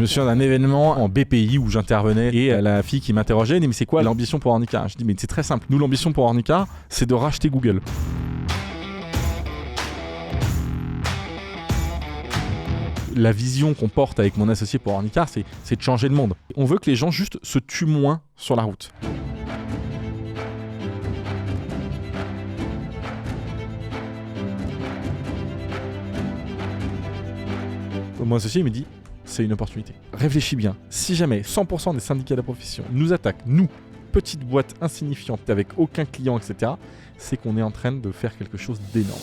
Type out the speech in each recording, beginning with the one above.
me souviens d'un événement en BPI où j'intervenais et la fille qui m'interrogeait dit mais c'est quoi l'ambition pour Ornicar ? Je dis mais c'est très simple. Nous l'ambition pour Ornicar, c'est de racheter Google. La vision qu'on porte avec mon associé pour Ornicar, c'est de changer le monde. On veut que les gens juste se tuent moins sur la route. Mon associé il me dit, c'est une opportunité. Réfléchis bien. Si jamais 100% des syndicats de la profession nous attaquent, nous, petite boîte insignifiante avec aucun client, etc., c'est qu'on est en train de faire quelque chose d'énorme.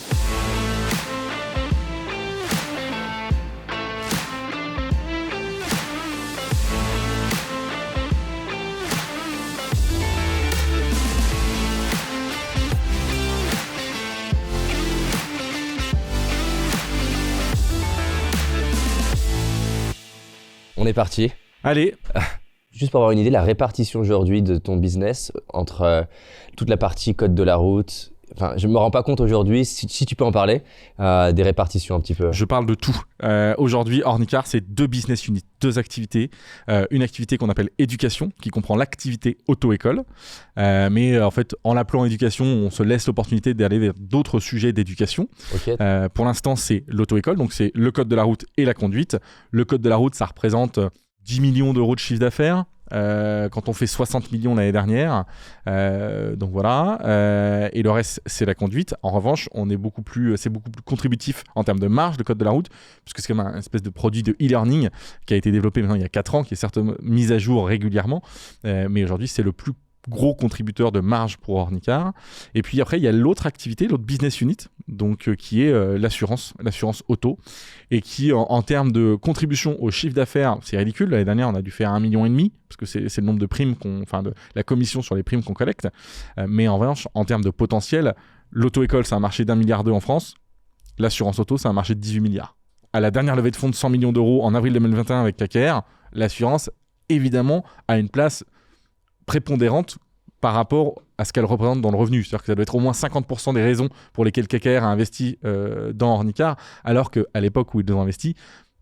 On est parti. Allez. Juste pour avoir une idée, la répartition aujourd'hui de ton business entre toute la partie code de la route, enfin, je me rends pas compte aujourd'hui, si tu peux en parler, des répartitions un petit peu. Je parle de tout. Aujourd'hui, Ornicar, c'est 2 business units, 2 activités. Une activité qu'on appelle éducation, qui comprend l'activité auto-école. Mais en fait, en l'appelant éducation, on se laisse l'opportunité d'aller vers d'autres sujets d'éducation. Okay. Pour l'instant, c'est l'auto-école, donc c'est le code de la route et la conduite. Le code de la route, ça représente 10 millions d'euros de chiffre d'affaires. Quand on fait 60 millions l'année dernière, donc voilà, et le reste c'est la conduite. En revanche, c'est beaucoup plus contributif en termes de marge, le code de la route, puisque c'est comme un espèce de produit de e-learning qui a été développé maintenant il y a 4 ans, qui est certes mis à jour régulièrement, mais aujourd'hui c'est le plus gros contributeur de marge pour Ornicar. Et puis après il y a l'autre activité, l'autre business unit, donc qui est l'assurance auto, et qui en termes de contribution au chiffre d'affaires, c'est ridicule. L'année dernière on a dû faire 1,5 million, parce que c'est le nombre de primes de la commission sur les primes qu'on collecte, mais en revanche en termes de potentiel, l'auto-école c'est un marché d'1,2 milliard en France, l'assurance auto c'est un marché de 18 milliards. À la dernière levée de fonds de 100 millions d'euros en avril 2021 avec KKR, l'assurance évidemment a une place prépondérante par rapport à ce qu'elle représente dans le revenu. C'est-à-dire que ça doit être au moins 50% des raisons pour lesquelles KKR a investi dans Ornicar, alors qu'à l'époque où ils ont investi,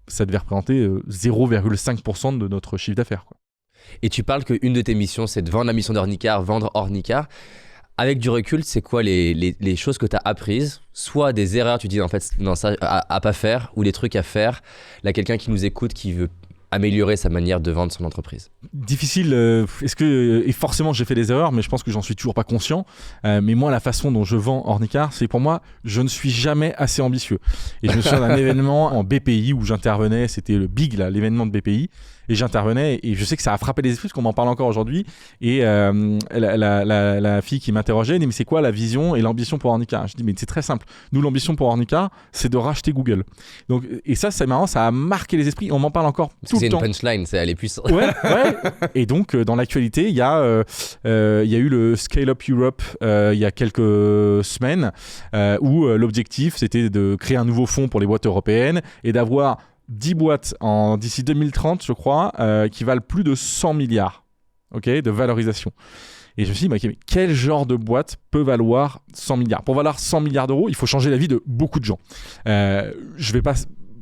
ça devait représenter 0,5% de notre chiffre d'affaires, quoi. Et tu parles qu'une de tes missions, c'est de vendre la mission d'Ornicar, vendre Ornicar. Avec du recul, c'est quoi les choses que tu as apprises ? Soit des erreurs, tu dis en fait, non, ça à pas faire, ou des trucs à faire. Là, quelqu'un qui nous écoute, qui veut améliorer sa manière de vendre son entreprise. Difficile, et forcément j'ai fait des erreurs, mais je pense que j'en suis toujours pas conscient. Mais moi, la façon dont je vends Ornicar, c'est pour moi, je ne suis jamais assez ambitieux. Et je me souviens d'un événement en BPI où j'intervenais, c'était le Big, là, l'événement de BPI, et j'intervenais, et je sais que ça a frappé les esprits, parce qu'on m'en parle encore aujourd'hui. Et la fille qui m'interrogeait dit mais c'est quoi la vision et l'ambition pour Ornicar ? Je dis mais c'est très simple. Nous, l'ambition pour Ornicar, c'est de racheter Google. Donc, et ça, c'est marrant, ça a marqué les esprits. On m'en parle encore tout le temps. C'est une punchline, elle est puissante. Ouais. Et donc, dans l'actualité, il y a eu le Scale Up Europe il y a quelques semaines où l'objectif, c'était de créer un nouveau fonds pour les boîtes européennes et d'avoir 10 boîtes d'ici 2030, je crois, qui valent plus de 100 milliards, de valorisation. Et je me suis dit, mais quel genre de boîte peut valoir 100 milliards ? Pour valoir 100 milliards d'euros, il faut changer la vie de beaucoup de gens. Je vais pas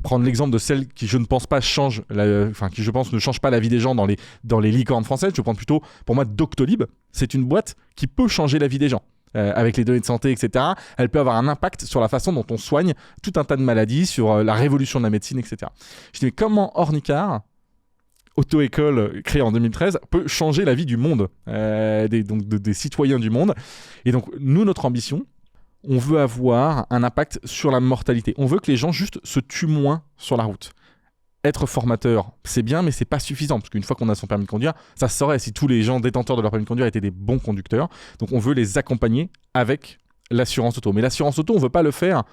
prendre l'exemple de celle qui, je ne pense pas, qui, je pense, ne change pas la vie des gens dans les licornes françaises. Je vais prendre plutôt, pour moi, Doctolib. C'est une boîte qui peut changer la vie des gens. Avec les données de santé, etc. Elle peut avoir un impact sur la façon dont on soigne tout un tas de maladies, sur la révolution de la médecine, etc. Je dis, mais comment Ornicar, auto-école créée en 2013, peut changer la vie du monde, des citoyens du monde ? Et donc, nous, notre ambition, on veut avoir un impact sur la mortalité. On veut que les gens juste se tuent moins sur la route. Être formateur, c'est bien, mais c'est pas suffisant, parce qu'une fois qu'on a son permis de conduire, ça se saurait si tous les gens détenteurs de leur permis de conduire étaient des bons conducteurs. Donc on veut les accompagner avec l'assurance auto. Mais l'assurance auto, on veut pas le faire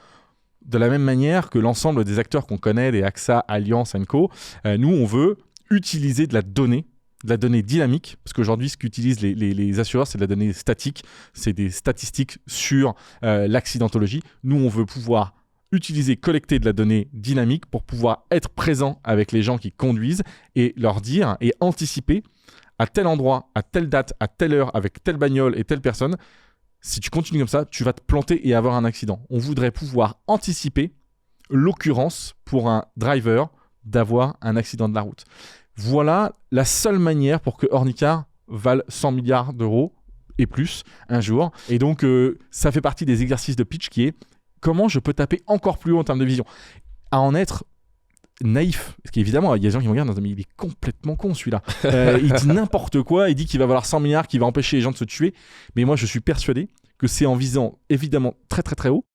de la même manière que l'ensemble des acteurs qu'on connaît, des AXA, Allianz, Co. Nous, on veut utiliser de la donnée dynamique, parce qu'aujourd'hui, ce qu'utilisent les assureurs, c'est de la donnée statique, c'est des statistiques sur l'accidentologie. Nous, on veut pouvoir collecter de la donnée dynamique pour pouvoir être présent avec les gens qui conduisent et leur dire et anticiper à tel endroit, à telle date, à telle heure, avec telle bagnole et telle personne, si tu continues comme ça, tu vas te planter et avoir un accident. On voudrait pouvoir anticiper l'occurrence pour un driver d'avoir un accident de la route. Voilà la seule manière pour que Ornicar vale 100 milliards d'euros et plus un jour. Et donc, ça fait partie des exercices de pitch qui est comment je peux taper encore plus haut en termes de vision. À en être naïf, parce qu'évidemment, il y a des gens qui me regardent, mais il est complètement con celui-là. Il dit n'importe quoi, il dit qu'il va valoir 100 milliards, qu'il va empêcher les gens de se tuer. Mais moi, je suis persuadé que c'est en visant évidemment très très très haut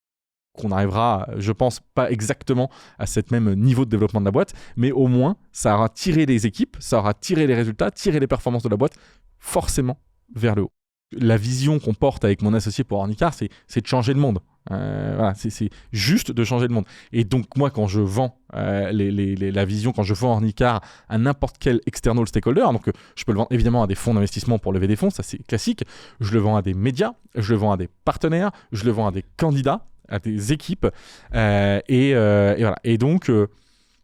qu'on arrivera, je pense, pas exactement à cet même niveau de développement de la boîte, mais au moins, ça aura tiré les équipes, ça aura tiré les résultats, tiré les performances de la boîte, forcément vers le haut. La vision qu'on porte avec mon associé pour Ornicar, c'est de changer le monde. Voilà, c'est juste de changer le monde. Et donc, moi, quand je vends la vision, quand je vends Ornicar à n'importe quel external stakeholder, donc je peux le vendre évidemment à des fonds d'investissement pour lever des fonds, ça c'est classique. Je le vends à des médias, je le vends à des partenaires, je le vends à des candidats, à des équipes. Et voilà. Et donc,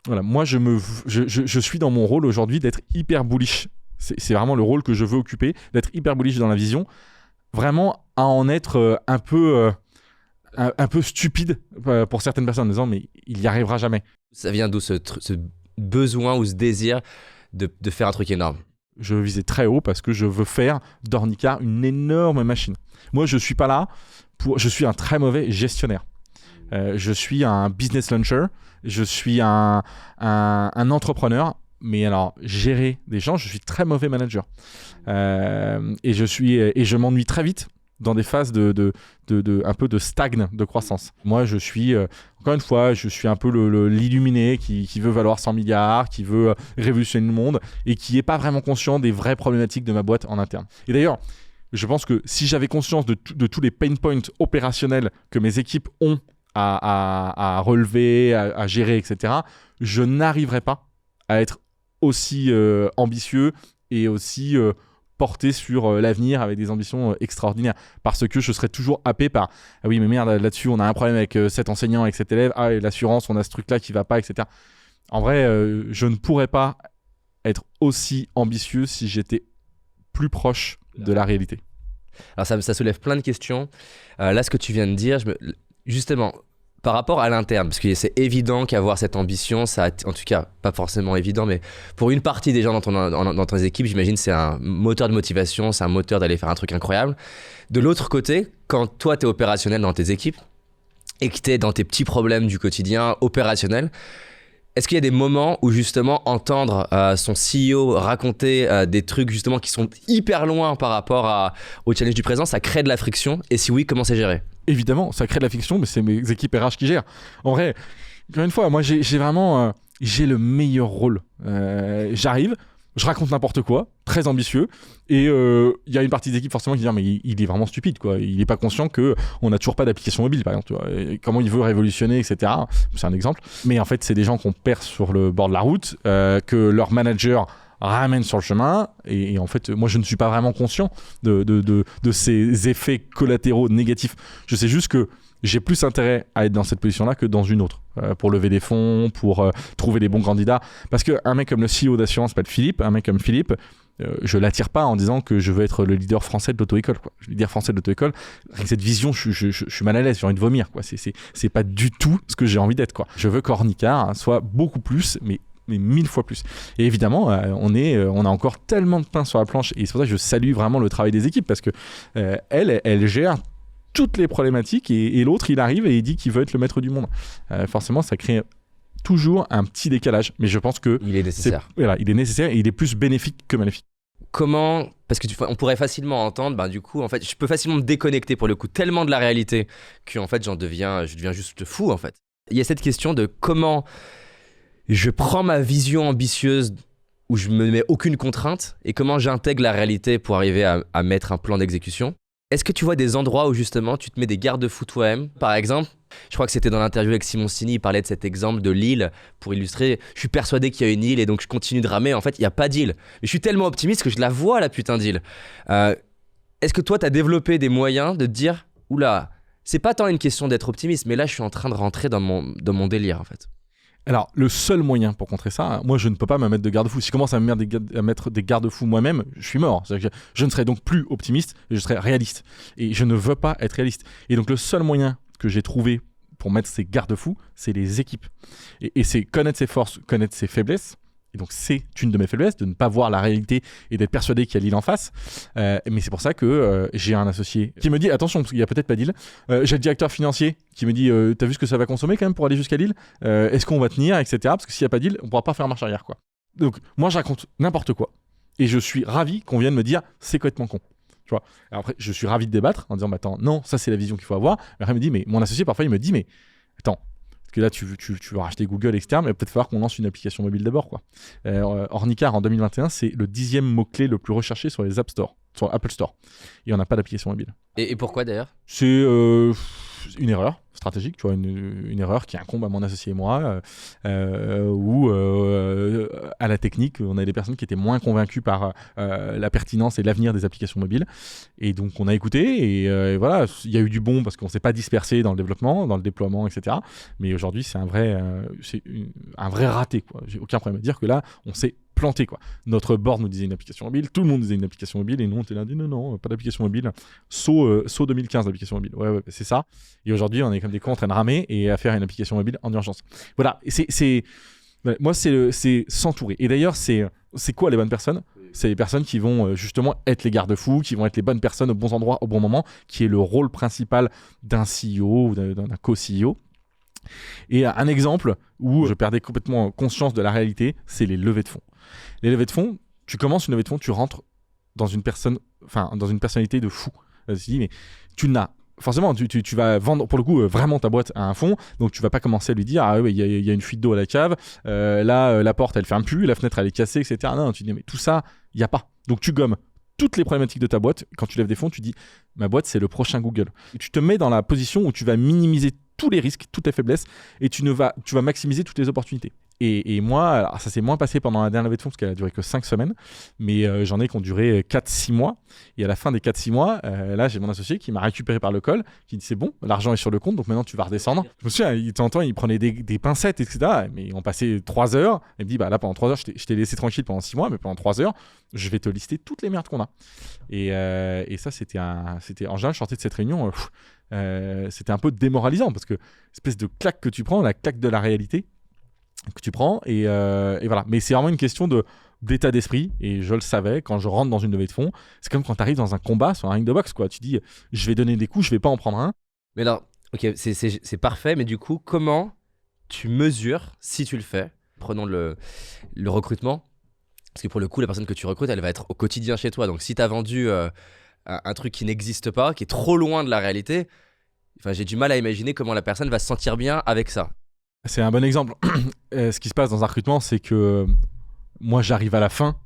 voilà, moi, je suis dans mon rôle aujourd'hui d'être hyper bullish. C'est vraiment le rôle que je veux occuper, d'être hyper bullish dans la vision, vraiment à en être un peu stupide pour certaines personnes en disant mais il n'y arrivera jamais. Ça vient d'où ce besoin ou ce désir de faire un truc énorme? Je visais très haut parce que je veux faire d'Ornicar une énorme machine. Moi, je suis pas là je suis un très mauvais gestionnaire. Je suis un business launcher, je suis un entrepreneur. Mais alors, gérer des gens, je suis très mauvais manager. Et je m'ennuie très vite dans des phases un peu de stagne de croissance. Moi, je suis, encore une fois, je suis un peu l'illuminé qui veut valoir 100 milliards, qui veut révolutionner le monde et qui n'est pas vraiment conscient des vraies problématiques de ma boîte en interne. Et d'ailleurs, je pense que si j'avais conscience de tous les pain points opérationnels que mes équipes ont à relever, à gérer, etc., je n'arriverais pas à être aussi ambitieux et aussi porté sur l'avenir avec des ambitions extraordinaires, parce que je serais toujours happé par ah oui mais merde là-dessus on a un problème avec cet enseignant, avec cet élève, ah et l'assurance on a ce truc là qui va pas, etc. En vrai je ne pourrais pas être aussi ambitieux si j'étais plus proche de la réalité. Alors ça soulève plein de questions. Là ce que tu viens de dire, justement par rapport à l'interne, parce que c'est évident qu'avoir cette ambition, ça, en tout cas, pas forcément évident, mais pour une partie des gens dans ton équipe, j'imagine c'est un moteur de motivation, c'est un moteur d'aller faire un truc incroyable. De l'autre côté, quand toi, tu es opérationnel dans tes équipes et que tu es dans tes petits problèmes du quotidien opérationnel, est-ce qu'il y a des moments où justement entendre son CEO raconter des trucs justement qui sont hyper loin par rapport au challenge du présent, ça crée de la friction? Et si oui, comment c'est géré? Évidemment, ça crée de la friction, mais c'est mes équipes RH qui gèrent. En vrai, encore une fois, moi j'ai vraiment j'ai le meilleur rôle. J'arrive, je raconte n'importe quoi, très ambitieux, et il y a une partie des équipes forcément qui dit mais il est vraiment stupide quoi. Il n'est pas conscient qu'on n'a toujours pas d'application mobile par exemple, tu vois, et comment il veut révolutionner, etc. C'est un exemple. Mais en fait, c'est des gens qu'on perd sur le bord de la route, que leur manager ramène sur le chemin, et en fait moi je ne suis pas vraiment conscient de ces effets collatéraux négatifs. Je sais juste que j'ai plus intérêt à être dans cette position-là que dans une autre, pour lever des fonds, pour trouver les bons candidats. Parce qu'un mec comme le CEO d'assurance, pas de Philippe, un mec comme Philippe, je l'attire pas en disant que je veux être le leader français de l'auto-école, quoi. Le leader français de l'auto-école, avec cette vision, je suis mal à l'aise, j'ai envie de vomir, quoi. C'est pas du tout ce que j'ai envie d'être, quoi. Je veux qu'Ornicar soit beaucoup plus, mais 1000 fois plus. Et évidemment, on a encore tellement de pain sur la planche, et c'est pour ça que je salue vraiment le travail des équipes, parce que elle gère toutes les problématiques, et l'autre il arrive et il dit qu'il veut être le maître du monde. Forcément, ça crée toujours un petit décalage, mais je pense que il est nécessaire. Voilà, il est nécessaire et il est plus bénéfique que maléfique. Comment, parce que on pourrait facilement entendre, du coup, en fait, je peux facilement me déconnecter pour le coup tellement de la réalité que en fait, je deviens juste fou en fait. Il y a cette question de comment je prends ma vision ambitieuse où je me mets aucune contrainte et comment j'intègre la réalité pour arriver à mettre un plan d'exécution. Est-ce que tu vois des endroits où justement tu te mets des garde-fous toi-même? Par exemple, je crois que c'était dans l'interview avec Simoncini, il parlait de cet exemple de l'île pour illustrer. Je suis persuadé qu'il y a une île et donc je continue de ramer. En fait, il n'y a pas d'île. Mais je suis tellement optimiste que je la vois, la putain d'île. Est-ce que toi, tu as développé des moyens de te dire oula, c'est pas tant une question d'être optimiste, mais là, je suis en train de rentrer dans mon délire en fait? Alors, le seul moyen pour contrer ça, moi, je ne peux pas me mettre de garde-fous. Si je commence à mettre des garde-fous moi-même, je suis mort. C'est-à-dire que je ne serai donc plus optimiste, je serai réaliste. Et je ne veux pas être réaliste. Et donc, le seul moyen que j'ai trouvé pour mettre ses garde-fous, c'est les équipes. Et c'est connaître ses forces, connaître ses faiblesses. Et donc, c'est une de mes faiblesses, de ne pas voir la réalité et d'être persuadé qu'il y a deal en face. Mais c'est pour ça que j'ai un associé qui me dit, attention, parce qu'il n'y a peut-être pas deal. J'ai le directeur financier qui me dit, t'as vu ce que ça va consommer quand même pour aller jusqu'à deal est-ce qu'on va tenir, etc. Parce que s'il n'y a pas deal, on ne pourra pas faire marche arrière, quoi. Donc, moi, je raconte n'importe quoi. Et je suis ravi qu'on vienne me dire, c'est complètement con. Tu vois. Alors après, je suis ravi de débattre en disant, bah, attends, non, ça, c'est la vision qu'il faut avoir. Mais après, il me dit, mais mon associé, parfois, il me dit, mais attends, que là, tu veux racheter Google, etc. Mais il va peut-être falloir qu'on lance une application mobile d'abord, quoi. Ornicar, en 2021, c'est le 10e mot-clé le plus recherché sur les App Store, sur Apple Store. Et on n'a pas d'application mobile. Et pourquoi d'ailleurs? C'est une erreur stratégique, tu vois, une erreur qui incombe à mon associé et moi, où à la technique, on a des personnes qui étaient moins convaincues par la pertinence et l'avenir des applications mobiles. Et donc, on a écouté et voilà, il y a eu du bon parce qu'on ne s'est pas dispersé dans le développement, dans le déploiement, etc. Mais aujourd'hui, c'est un vrai raté, quoi. J'ai aucun problème à dire que là, on s'est planté, quoi. Notre board nous disait une application mobile, tout le monde disait une application mobile et nous on était là, dit non, pas d'application mobile. Saut 2015 l'application mobile. Ouais, c'est ça. Et aujourd'hui, on est comme des cons en train de ramer et à faire une application mobile en urgence. Voilà, moi c'est s'entourer. Et d'ailleurs, c'est quoi les bonnes personnes? C'est les personnes qui vont justement être les garde-fous, qui vont être les bonnes personnes aux bons endroits, au bon moment, qui est le rôle principal d'un CEO ou d'un co-CEO. Et un exemple où je perdais complètement conscience de la réalité, c'est les levées de fonds. Les levées de fonds, tu commences une levée de fonds, tu rentres dans une personnalité de fou. Tu te dis, mais tu n'as forcément, tu vas vendre pour le coup vraiment ta boîte à un fonds, donc tu vas pas commencer à lui dire ah oui, il y a une fuite d'eau à la cave, là la porte elle ferme plus, la fenêtre elle est cassée, etc. Non, tu dis mais tout ça il y a pas. Donc tu gommes toutes les problématiques de ta boîte. Quand tu lèves des fonds, tu dis ma boîte c'est le prochain Google. Et tu te mets dans la position où tu vas minimiser tous les risques, toutes les faiblesses, et tu vas maximiser toutes les opportunités. Et moi, alors ça s'est moins passé pendant la dernière levée de fonds parce qu'elle a duré que 5 semaines, mais j'en ai qui ont duré 4-6 mois. Et à la fin des 4-6 mois, là, j'ai mon associé qui m'a récupéré par le col, qui dit c'est bon, l'argent est sur le compte, donc maintenant tu vas redescendre. Je me souviens, de temps en temps, il prenait des pincettes, etc. Mais on passait 3 heures. Il me dit, bah là, pendant 3 heures, je t'ai laissé tranquille pendant 6 mois, mais pendant 3 heures, je vais te lister toutes les merdes qu'on a. Et ça, c'était en général, je sortais de cette réunion, c'était un peu démoralisant parce que espèce de claque que tu prends, la claque de la réalité que tu prends et voilà. Mais c'est vraiment une question d'état d'esprit et je le savais quand je rentre dans une levée de fonds. C'est comme quand tu arrives dans un combat sur un ring de boxe, quoi. Tu dis je vais donner des coups, je vais pas en prendre un. Mais alors, ok, c'est parfait, mais du coup, comment tu mesures si tu le fais? Prenons le recrutement, parce que pour le coup, la personne que tu recrutes, elle va être au quotidien chez toi. Donc si tu as vendu un truc qui n'existe pas, qui est trop loin de la réalité, j'ai du mal à imaginer comment la personne va se sentir bien avec ça. C'est un bon exemple. Ce qui se passe dans un recrutement, c'est que moi, j'arrive à la fin.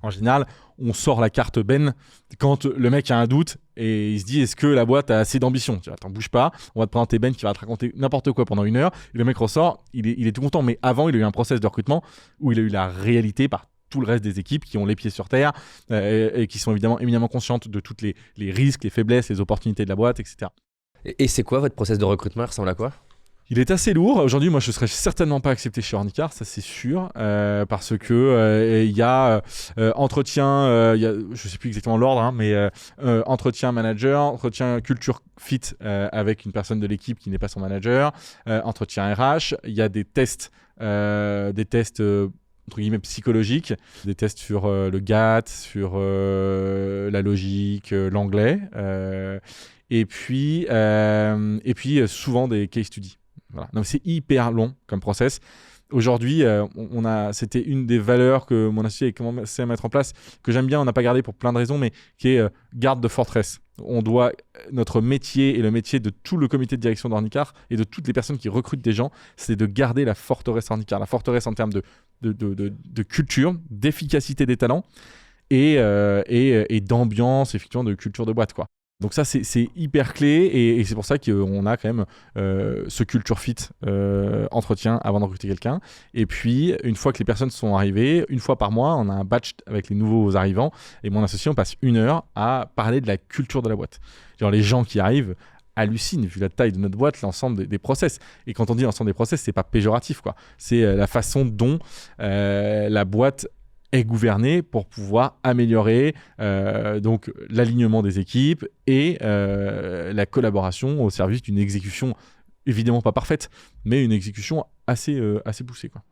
En général, on sort la carte Ben quand le mec a un doute et il se dit est-ce que la boîte a assez d'ambition? Tu vois, t'en bouge pas, on va te présenter Ben qui va te raconter n'importe quoi pendant 1 heure. Et le mec ressort, il est tout content. Mais avant, il a eu un process de recrutement où il a eu la réalité par tout le reste des équipes qui ont les pieds sur terre et qui sont éminemment conscientes de toutes les risques, les faiblesses, les opportunités de la boîte, etc. Et c'est quoi votre process de recrutement? Il ressemble à quoi? Il est assez lourd. Aujourd'hui, moi, je ne serais certainement pas accepté chez Ornicar, ça c'est sûr, parce que il y a entretien, je ne sais plus exactement l'ordre, hein, mais entretien manager, entretien culture fit avec une personne de l'équipe qui n'est pas son manager, entretien RH. Il y a des tests entre guillemets psychologiques, des tests sur le GAT, sur la logique, l'anglais, et puis souvent des case studies. Voilà. Donc c'est hyper long comme process. Aujourd'hui, c'était une des valeurs que mon associé a commencé à mettre en place, que j'aime bien, on n'a pas gardé pour plein de raisons, mais qui est garde de forteresse. Notre métier et le métier de tout le comité de direction d'Ornicar et de toutes les personnes qui recrutent des gens, c'est de garder la forteresse Ornicar. La forteresse en termes de culture, d'efficacité des talents et d'ambiance, effectivement, de culture de boîte, quoi. Donc ça, c'est hyper clé et c'est pour ça qu'on a quand même ce culture fit entretien avant de recruter quelqu'un. Et puis, une fois que les personnes sont arrivées, une fois par mois, on a un batch avec les nouveaux arrivants et mon associé, on passe 1 heure à parler de la culture de la boîte. Genre les gens qui arrivent hallucinent vu la taille de notre boîte, l'ensemble des process. Et quand on dit l'ensemble des process, c'est pas péjoratif, quoi. C'est la façon dont la boîte est gouvernée pour pouvoir améliorer donc l'alignement des équipes et la collaboration au service d'une exécution évidemment pas parfaite, mais une exécution assez poussée, quoi.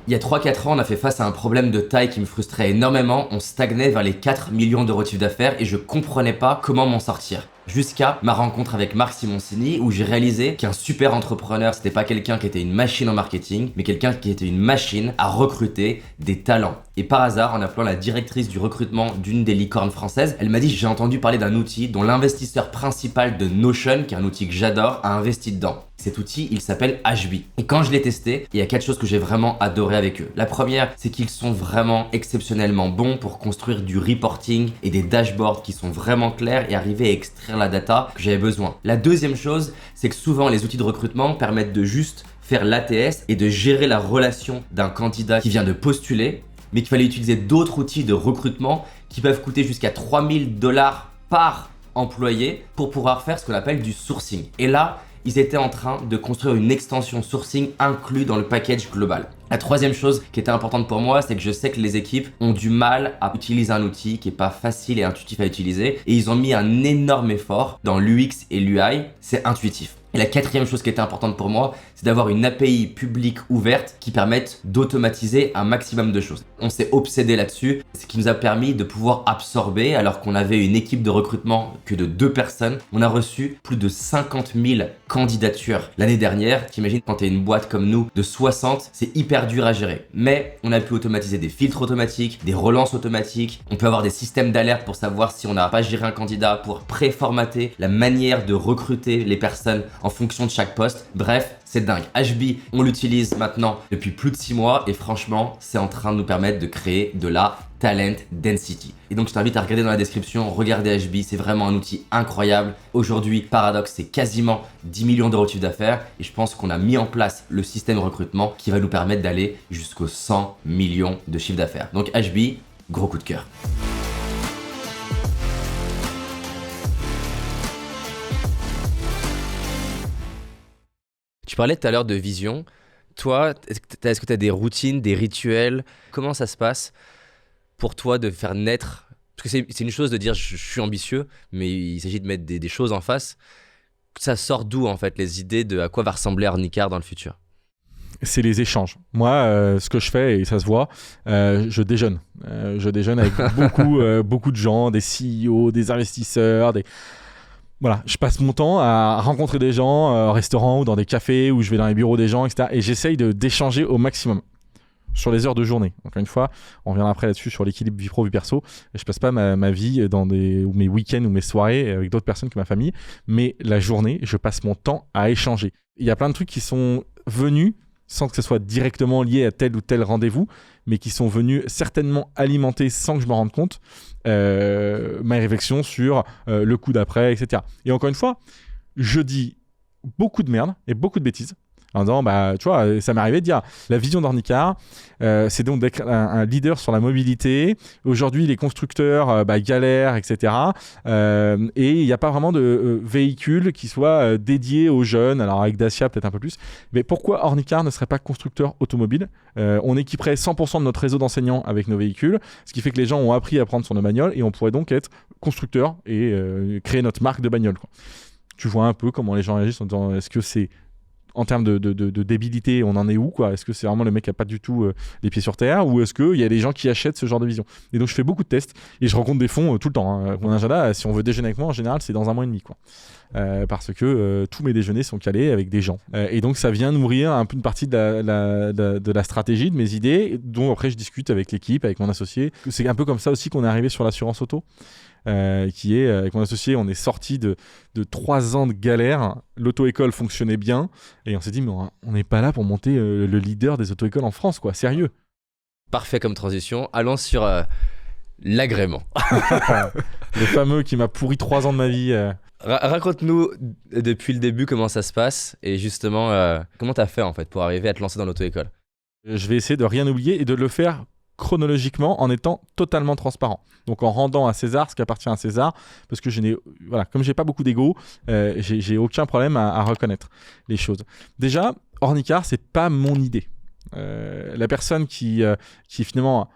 Il y a 3-4 ans, on a fait face à un problème de taille qui me frustrait énormément. On stagnait vers les 4 millions d'euros de chiffre d'affaires et je comprenais pas comment m'en sortir. Jusqu'à ma rencontre avec Marc Simoncini où j'ai réalisé qu'un super entrepreneur, c'était pas quelqu'un qui était une machine en marketing, mais quelqu'un qui était une machine à recruter des talents. Et par hasard, en appelant la directrice du recrutement d'une des licornes françaises, elle m'a dit: j'ai entendu parler d'un outil dont l'investisseur principal de Notion, qui est un outil que j'adore, a investi dedans. Cet outil, il s'appelle HB. Et quand je l'ai testé, il y a 4 choses que j'ai vraiment adoré avec eux. La première, c'est qu'ils sont vraiment exceptionnellement bons pour construire du reporting et des dashboards qui sont vraiment clairs et arriver à extraire la data que j'avais besoin. La deuxième chose, c'est que souvent les outils de recrutement permettent de juste faire l'ATS et de gérer la relation d'un candidat qui vient de postuler, mais qu'il fallait utiliser d'autres outils de recrutement qui peuvent coûter jusqu'à $3000 par employé pour pouvoir faire ce qu'on appelle du sourcing. Et là, ils étaient en train de construire une extension sourcing inclus dans le package global. La troisième chose qui était importante pour moi, c'est que je sais que les équipes ont du mal à utiliser un outil qui est pas facile et intuitif à utiliser, et ils ont mis un énorme effort dans l'UX et l'UI, c'est intuitif. Et la quatrième chose qui était importante pour moi, c'est d'avoir une API publique ouverte qui permette d'automatiser un maximum de choses. On s'est obsédé là-dessus, ce qui nous a permis de pouvoir absorber, alors qu'on avait une équipe de recrutement que de 2 personnes, on a reçu plus de 50 000 candidatures l'année dernière. T'imagines, quand t'es une boîte comme nous de 60, c'est hyper dur à gérer. Mais on a pu automatiser des filtres automatiques, des relances automatiques, on peut avoir des systèmes d'alerte pour savoir si on n'a pas géré un candidat, pour préformater la manière de recruter les personnes en fonction de chaque poste. Bref, c'est dingue. HB, on l'utilise maintenant depuis plus de 6 mois et franchement, c'est en train de nous permettre de créer de la talent density. Et donc je t'invite à regarder dans la description, regarder HB, c'est vraiment un outil incroyable. Aujourd'hui, Paradox, c'est quasiment 10 millions d'euros de chiffre d'affaires et je pense qu'on a mis en place le système de recrutement qui va nous permettre d'aller jusqu'aux 100 millions de chiffre d'affaires. Donc HB, gros coup de cœur. Tu parlais tout à l'heure de vision. Toi, est-ce que tu as des routines, des rituels? Comment ça se passe pour toi de faire naître? Parce que c'est une chose de dire je suis ambitieux, mais il s'agit de mettre des choses en face. Ça sort d'où en fait les idées de à quoi va ressembler Ornicar dans le futur? C'est les échanges. Moi, ce que je fais, et ça se voit, je déjeune. Je déjeune avec beaucoup de gens, des CEO, des investisseurs, Voilà, je passe mon temps à rencontrer des gens au restaurant ou dans des cafés où je vais dans les bureaux des gens, etc. Et j'essaye d'échanger au maximum sur les heures de journée. Encore une fois, on reviendra après là-dessus sur l'équilibre vie pro, vie perso. Je passe pas ma vie ou mes week-ends ou mes soirées avec d'autres personnes que ma famille, mais la journée, je passe mon temps à échanger. Il y a plein de trucs qui sont venus sans que ce soit directement lié à tel ou tel rendez-vous, mais qui sont venus certainement alimenter, sans que je m'en rende compte, ma réflexion sur le coup d'après, etc. Et encore une fois, je dis beaucoup de merde et beaucoup de bêtises, en disant, tu vois, ça m'est arrivé de dire, la vision d'Ornicar, c'est donc d'être un leader sur la mobilité. Aujourd'hui, les constructeurs galèrent, etc. Et il n'y a pas vraiment de véhicule qui soit dédié aux jeunes. Alors avec Dacia, peut-être un peu plus. Mais pourquoi Ornicar ne serait pas constructeur automobile? On équiperait 100% de notre réseau d'enseignants avec nos véhicules, ce qui fait que les gens ont appris à prendre sur nos bagnoles et on pourrait donc être constructeur et créer notre marque de bagnole, quoi. Tu vois un peu comment les gens réagissent en disant, est-ce que c'est en termes de débilité, on en est où, quoi? Est-ce que c'est vraiment le mec qui n'a pas du tout les pieds sur terre, ou est-ce qu'il y a des gens qui achètent ce genre de vision? Et donc je fais beaucoup de tests et je rencontre des fonds tout le temps, hein. Mon agenda, si on veut déjeuner avec moi, en général, c'est dans 1 mois et demi, quoi. Parce que tous mes déjeuners sont calés avec des gens. Et donc ça vient nourrir un peu une partie de la stratégie, de mes idées, dont après je discute avec l'équipe, avec mon associé. C'est un peu comme ça aussi qu'on est arrivé sur l'assurance auto. Qui est, avec mon associé, on est sorti de 3 ans de galère. L'auto-école fonctionnait bien et on s'est dit, mais on n'est pas là pour monter le leader des auto-écoles en France, quoi, sérieux. Parfait comme transition. Allons sur l'agrément. Le fameux qui m'a pourri 3 ans de ma vie. Raconte-nous depuis le début comment ça se passe et justement comment tu as fait en fait pour arriver à te lancer dans l'auto-école. Je vais essayer de rien oublier et de le faire chronologiquement en étant totalement transparent. Donc en rendant à César ce qui appartient à César, parce que comme j'ai pas beaucoup d'ego, j'ai aucun problème à reconnaître les choses. Déjà, Ornicar, c'est pas mon idée. La personne qui finalement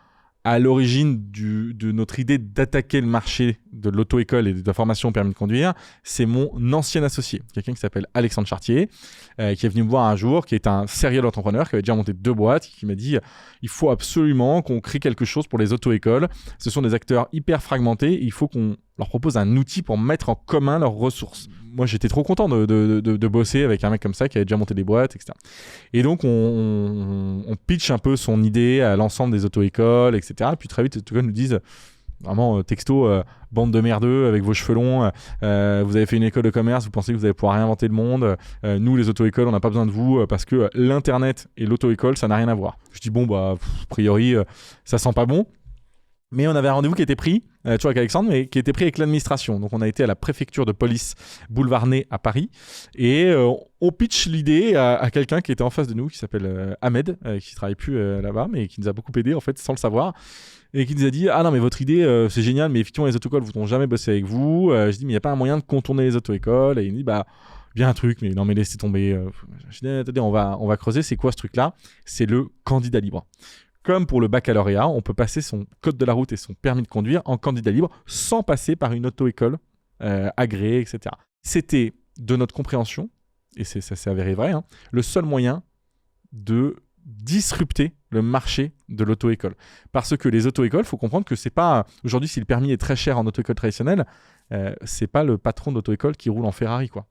à l'origine de notre idée d'attaquer le marché de l'auto-école et de la formation au permis de conduire, c'est mon ancien associé, quelqu'un qui s'appelle Alexandre Chartier, qui est venu me voir un jour, qui est un serial entrepreneur, qui avait déjà monté 2 boîtes, qui m'a dit il faut absolument qu'on crée quelque chose pour les auto-écoles. Ce sont des acteurs hyper fragmentés, il faut qu'on leur propose un outil pour mettre en commun leurs ressources. Moi, j'étais trop content de bosser avec un mec comme ça qui avait déjà monté des boîtes, etc. Et donc, on pitch un peu son idée à l'ensemble des auto-écoles, etc. Et puis très vite, les auto-écoles nous disent, vraiment texto, bande de merdeux avec vos cheveux longs, vous avez fait une école de commerce, vous pensez que vous allez pouvoir réinventer le monde. Nous, les auto-écoles, on n'a pas besoin de vous parce que l'internet et l'auto-école, ça n'a rien à voir. Je dis, bon, a priori, ça sent pas bon. Mais on avait un rendez-vous qui était pris, toujours avec Alexandre, mais qui était pris avec l'administration. Donc on a été à la préfecture de police boulevard Ney à Paris et on pitch l'idée à quelqu'un qui était en face de nous, qui s'appelle Ahmed, qui ne travaille plus là-bas, mais qui nous a beaucoup aidé en fait sans le savoir. Et qui nous a dit ah non mais votre idée c'est génial, mais effectivement les auto-écoles ne voudront jamais bosser avec vous. Je dis mais il n'y a pas un moyen de contourner les auto-écoles. Et il me dit bien un truc, mais non mais laissez tomber. Je dis attendez, on va creuser, c'est quoi ce truc-là? C'est le candidat libre. Comme pour le baccalauréat, on peut passer son code de la route et son permis de conduire en candidat libre sans passer par une auto-école agréée, etc. C'était, de notre compréhension, et ça s'est avéré vrai, le seul moyen de disrupter le marché de l'auto-école. Parce que les auto-écoles, il faut comprendre que c'est pas... Aujourd'hui, si le permis est très cher en auto-école traditionnelle, c'est pas le patron d'auto-école qui roule en Ferrari, quoi.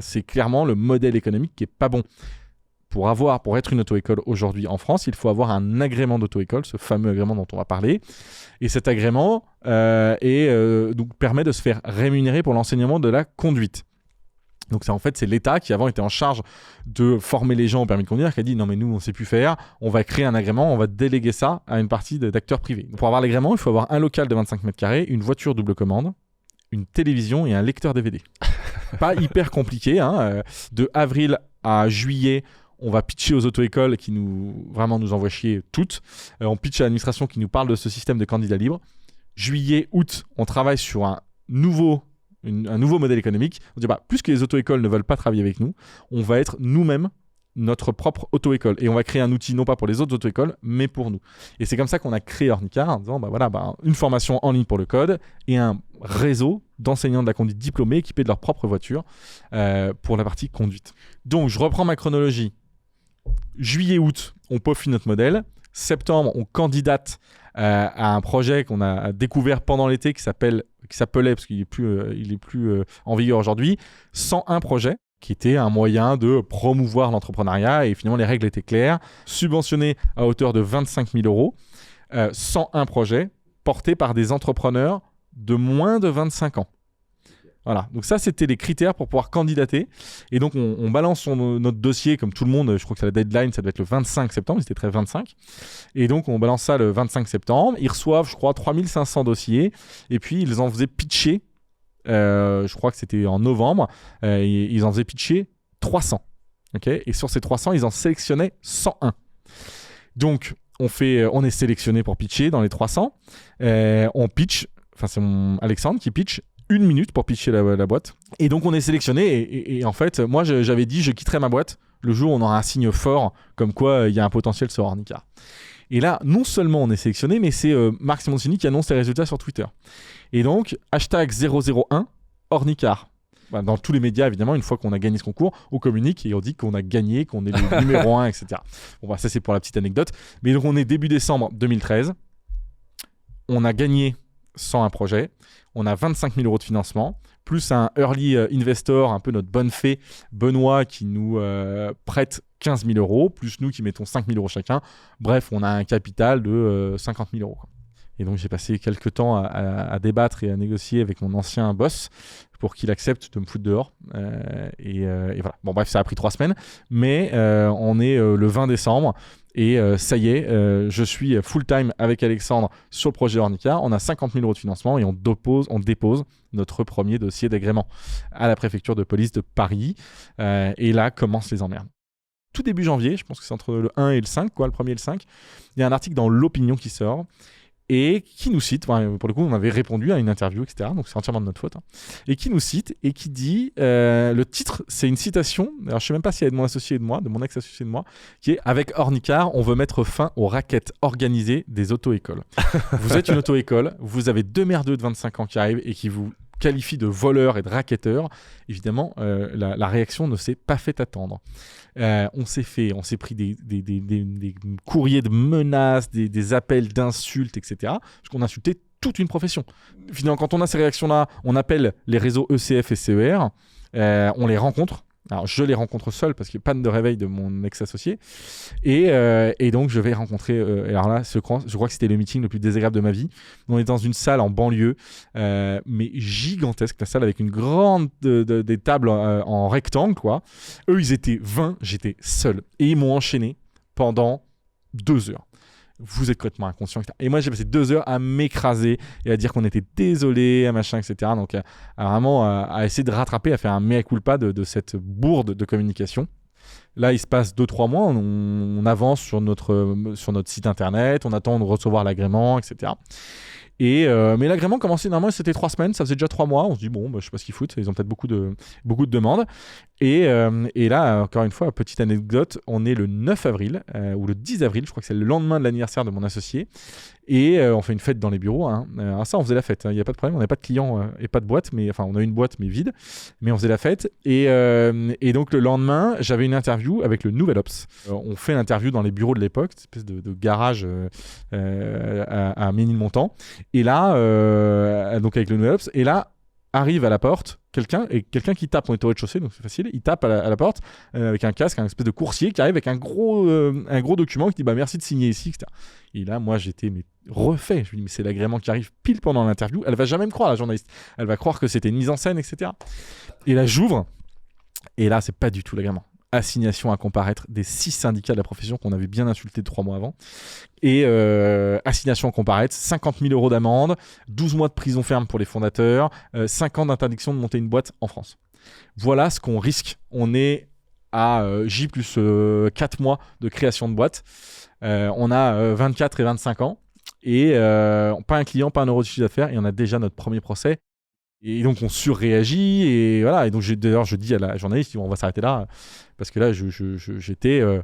C'est clairement le modèle économique qui est pas bon. Pour être une auto-école aujourd'hui en France, il faut avoir un agrément d'auto-école, ce fameux agrément dont on va parler. Et cet agrément donc permet de se faire rémunérer pour l'enseignement de la conduite. Donc ça, en fait, c'est l'État qui avant était en charge de former les gens au permis de conduire, qui a dit non mais nous on sait plus faire, on va créer un agrément, on va déléguer ça à une partie d'acteurs privés. Donc, pour avoir l'agrément, il faut avoir un local de 25 mètres carrés, une voiture double commande, une télévision et un lecteur DVD. Pas hyper compliqué, de avril à juillet, on va pitcher aux auto-écoles qui nous envoient chier toutes. On pitch à l'administration qui nous parle de ce système de candidat libre. Juillet, août, on travaille sur un nouveau modèle économique. On dit puisque les auto-écoles ne veulent pas travailler avec nous, on va être nous-mêmes notre propre auto-école. Et on va créer un outil non pas pour les autres auto-écoles, mais pour nous. Et c'est comme ça qu'on a créé Ornicar en disant une formation en ligne pour le code et un réseau d'enseignants de la conduite diplômés équipés de leur propre voiture pour la partie conduite. Donc, je reprends ma chronologie. Juillet-août, on peaufine notre modèle. Septembre, on candidate à un projet qu'on a découvert pendant l'été qui s'appelait, parce qu'il est plus en vigueur aujourd'hui, 101 projets, qui était un moyen de promouvoir l'entrepreneuriat. Et finalement, les règles étaient claires. Subventionné à hauteur de 25 000 euros, 101 projets portés par des entrepreneurs de moins de 25 ans. Voilà, donc ça c'était les critères pour pouvoir candidater. Et donc on balance notre dossier comme tout le monde. Je crois que la deadline ça devait être le 25 septembre, c'était très 25. Et donc on balance ça le 25 septembre. Ils reçoivent je crois 3500 dossiers. Et puis ils en faisaient pitcher, je crois que c'était en novembre, ils en faisaient pitcher 300. Okay, et sur ces 300 ils en sélectionnaient 101. Donc on est sélectionné pour pitcher dans les 300. On pitch, c'est Alexandre qui pitch 1 minute pour pitcher la boîte. Et donc, on est sélectionné. Et en fait, moi, j'avais dit je quitterai ma boîte le jour où on aura un signe fort comme quoi il y a un potentiel sur Ornicar. Et là, non seulement on est sélectionné, mais c'est Marc Simoncini qui annonce les résultats sur Twitter. Et donc, #001 Ornicar. Dans tous les médias, évidemment, une fois qu'on a gagné ce concours, on communique et on dit qu'on a gagné, qu'on est le numéro 1, etc. Bon, ça, c'est pour la petite anecdote. Mais donc, on est début décembre 2013. On a gagné 101 projets. On a 25 000 euros de financement, plus un early investor, un peu notre bonne fée, Benoît, qui nous prête 15 000 euros, plus nous qui mettons 5 000 euros chacun. Bref, on a un capital de 50 000 euros. Et donc, j'ai passé quelques temps à débattre et à négocier avec mon ancien boss pour qu'il accepte de me foutre dehors. Et voilà. Bon, bref, ça a pris 3 semaines. Mais on est le 20 décembre. Et ça y est, je suis full-time avec Alexandre sur le projet Ornicar. On a 50 000 euros de financement et on dépose notre premier dossier d'agrément à la préfecture de police de Paris. Et là commencent les emmerdes. Tout début janvier, je pense que c'est entre le 1 et le 5, le 1er et le 5, il y a un article dans l'Opinion qui sort. et qui nous cite, pour le coup on avait répondu à une interview, etc. Donc c'est entièrement de notre faute, hein, et qui nous cite et qui dit, le titre c'est une citation, alors je sais même pas si elle est de mon associé et de moi, de mon ex-associé de moi, qui est « Avec Ornicar, on veut mettre fin aux raquettes organisées des auto-écoles ». Vous êtes une auto-école, vous avez 2 merdeux de 25 ans qui arrivent et qui vous qualifient de voleurs et de racketteurs. Évidemment, la réaction ne s'est pas fait attendre. On s'est pris des courriers de menaces, des appels d'insultes, etc. Parce qu'on insultait toute une profession. Finalement, quand on a ces réactions-là, on appelle les réseaux ECF et CER, on les rencontre. Alors, je les rencontre seul parce qu'il y a panne de réveil de mon ex-associé. Et donc, je vais rencontrer... alors là, je crois que c'était le meeting le plus désagréable de ma vie. On est dans une salle en banlieue, mais gigantesque. La salle avec une grande... des tables en rectangle, quoi. Eux, ils étaient 20, j'étais seul. Et ils m'ont enchaîné pendant 2 heures. Vous êtes complètement inconscient, etc. Et moi, j'ai passé 2 heures à m'écraser et à dire qu'on était désolé, à machin, etc. Donc, à essayer de rattraper, à faire un mea culpa de cette bourde de communication. Là, il se passe 2-3 mois, on avance sur notre site internet, on attend de recevoir l'agrément, etc. Mais l'agrément commençait normalement, c'était 3 semaines, ça faisait déjà 3 mois. On se dit, bon, je sais pas ce qu'ils foutent, ils ont peut-être beaucoup de demandes. Et là, encore une fois, petite anecdote, on est le 9 avril, ou le 10 avril, je crois que c'est le lendemain de l'anniversaire de mon associé. Et on fait une fête dans les bureaux. Hein. Alors ça, on faisait la fête, il n'y a pas de problème, on n'avait pas de clients et pas de boîte, enfin, on a une boîte mais vide, mais on faisait la fête. Et donc le lendemain, j'avais une interview avec le Nouvel Ops. On fait l'interview dans les bureaux de l'époque, une espèce de garage à Ménilmontant. Et là, donc avec le Nouvel Ops, et là, arrive à la porte quelqu'un qui tape. On est au rez-de-chaussée, donc c'est facile. Il tape à la porte avec un casque, un espèce de coursier qui arrive avec un gros document qui dit bah merci de signer ici, etc. Et là, moi, j'étais refait. Je me dis mais c'est l'agrément qui arrive pile pendant l'interview. Elle va jamais me croire, la journaliste. Elle va croire que c'était une mise en scène, etc. Et là, j'ouvre. Et là, c'est pas du tout l'agrément. Assignation à comparaître des 6 syndicats de la profession qu'on avait bien insultés 3 mois avant. Et assignation à comparaître, 50 000 € d'amende, 12 mois de prison ferme pour les fondateurs, 5 ans d'interdiction de monter une boîte en France. Voilà ce qu'on risque. On est à J plus 4 mois de création de boîte. On a 24 et 25 ans. Et pas un client, pas un euro de chiffre d'affaires. Et on a déjà notre premier procès. Et donc on surréagit et voilà. Et donc d'ailleurs je dis à la journaliste on va s'arrêter là parce que là j'avais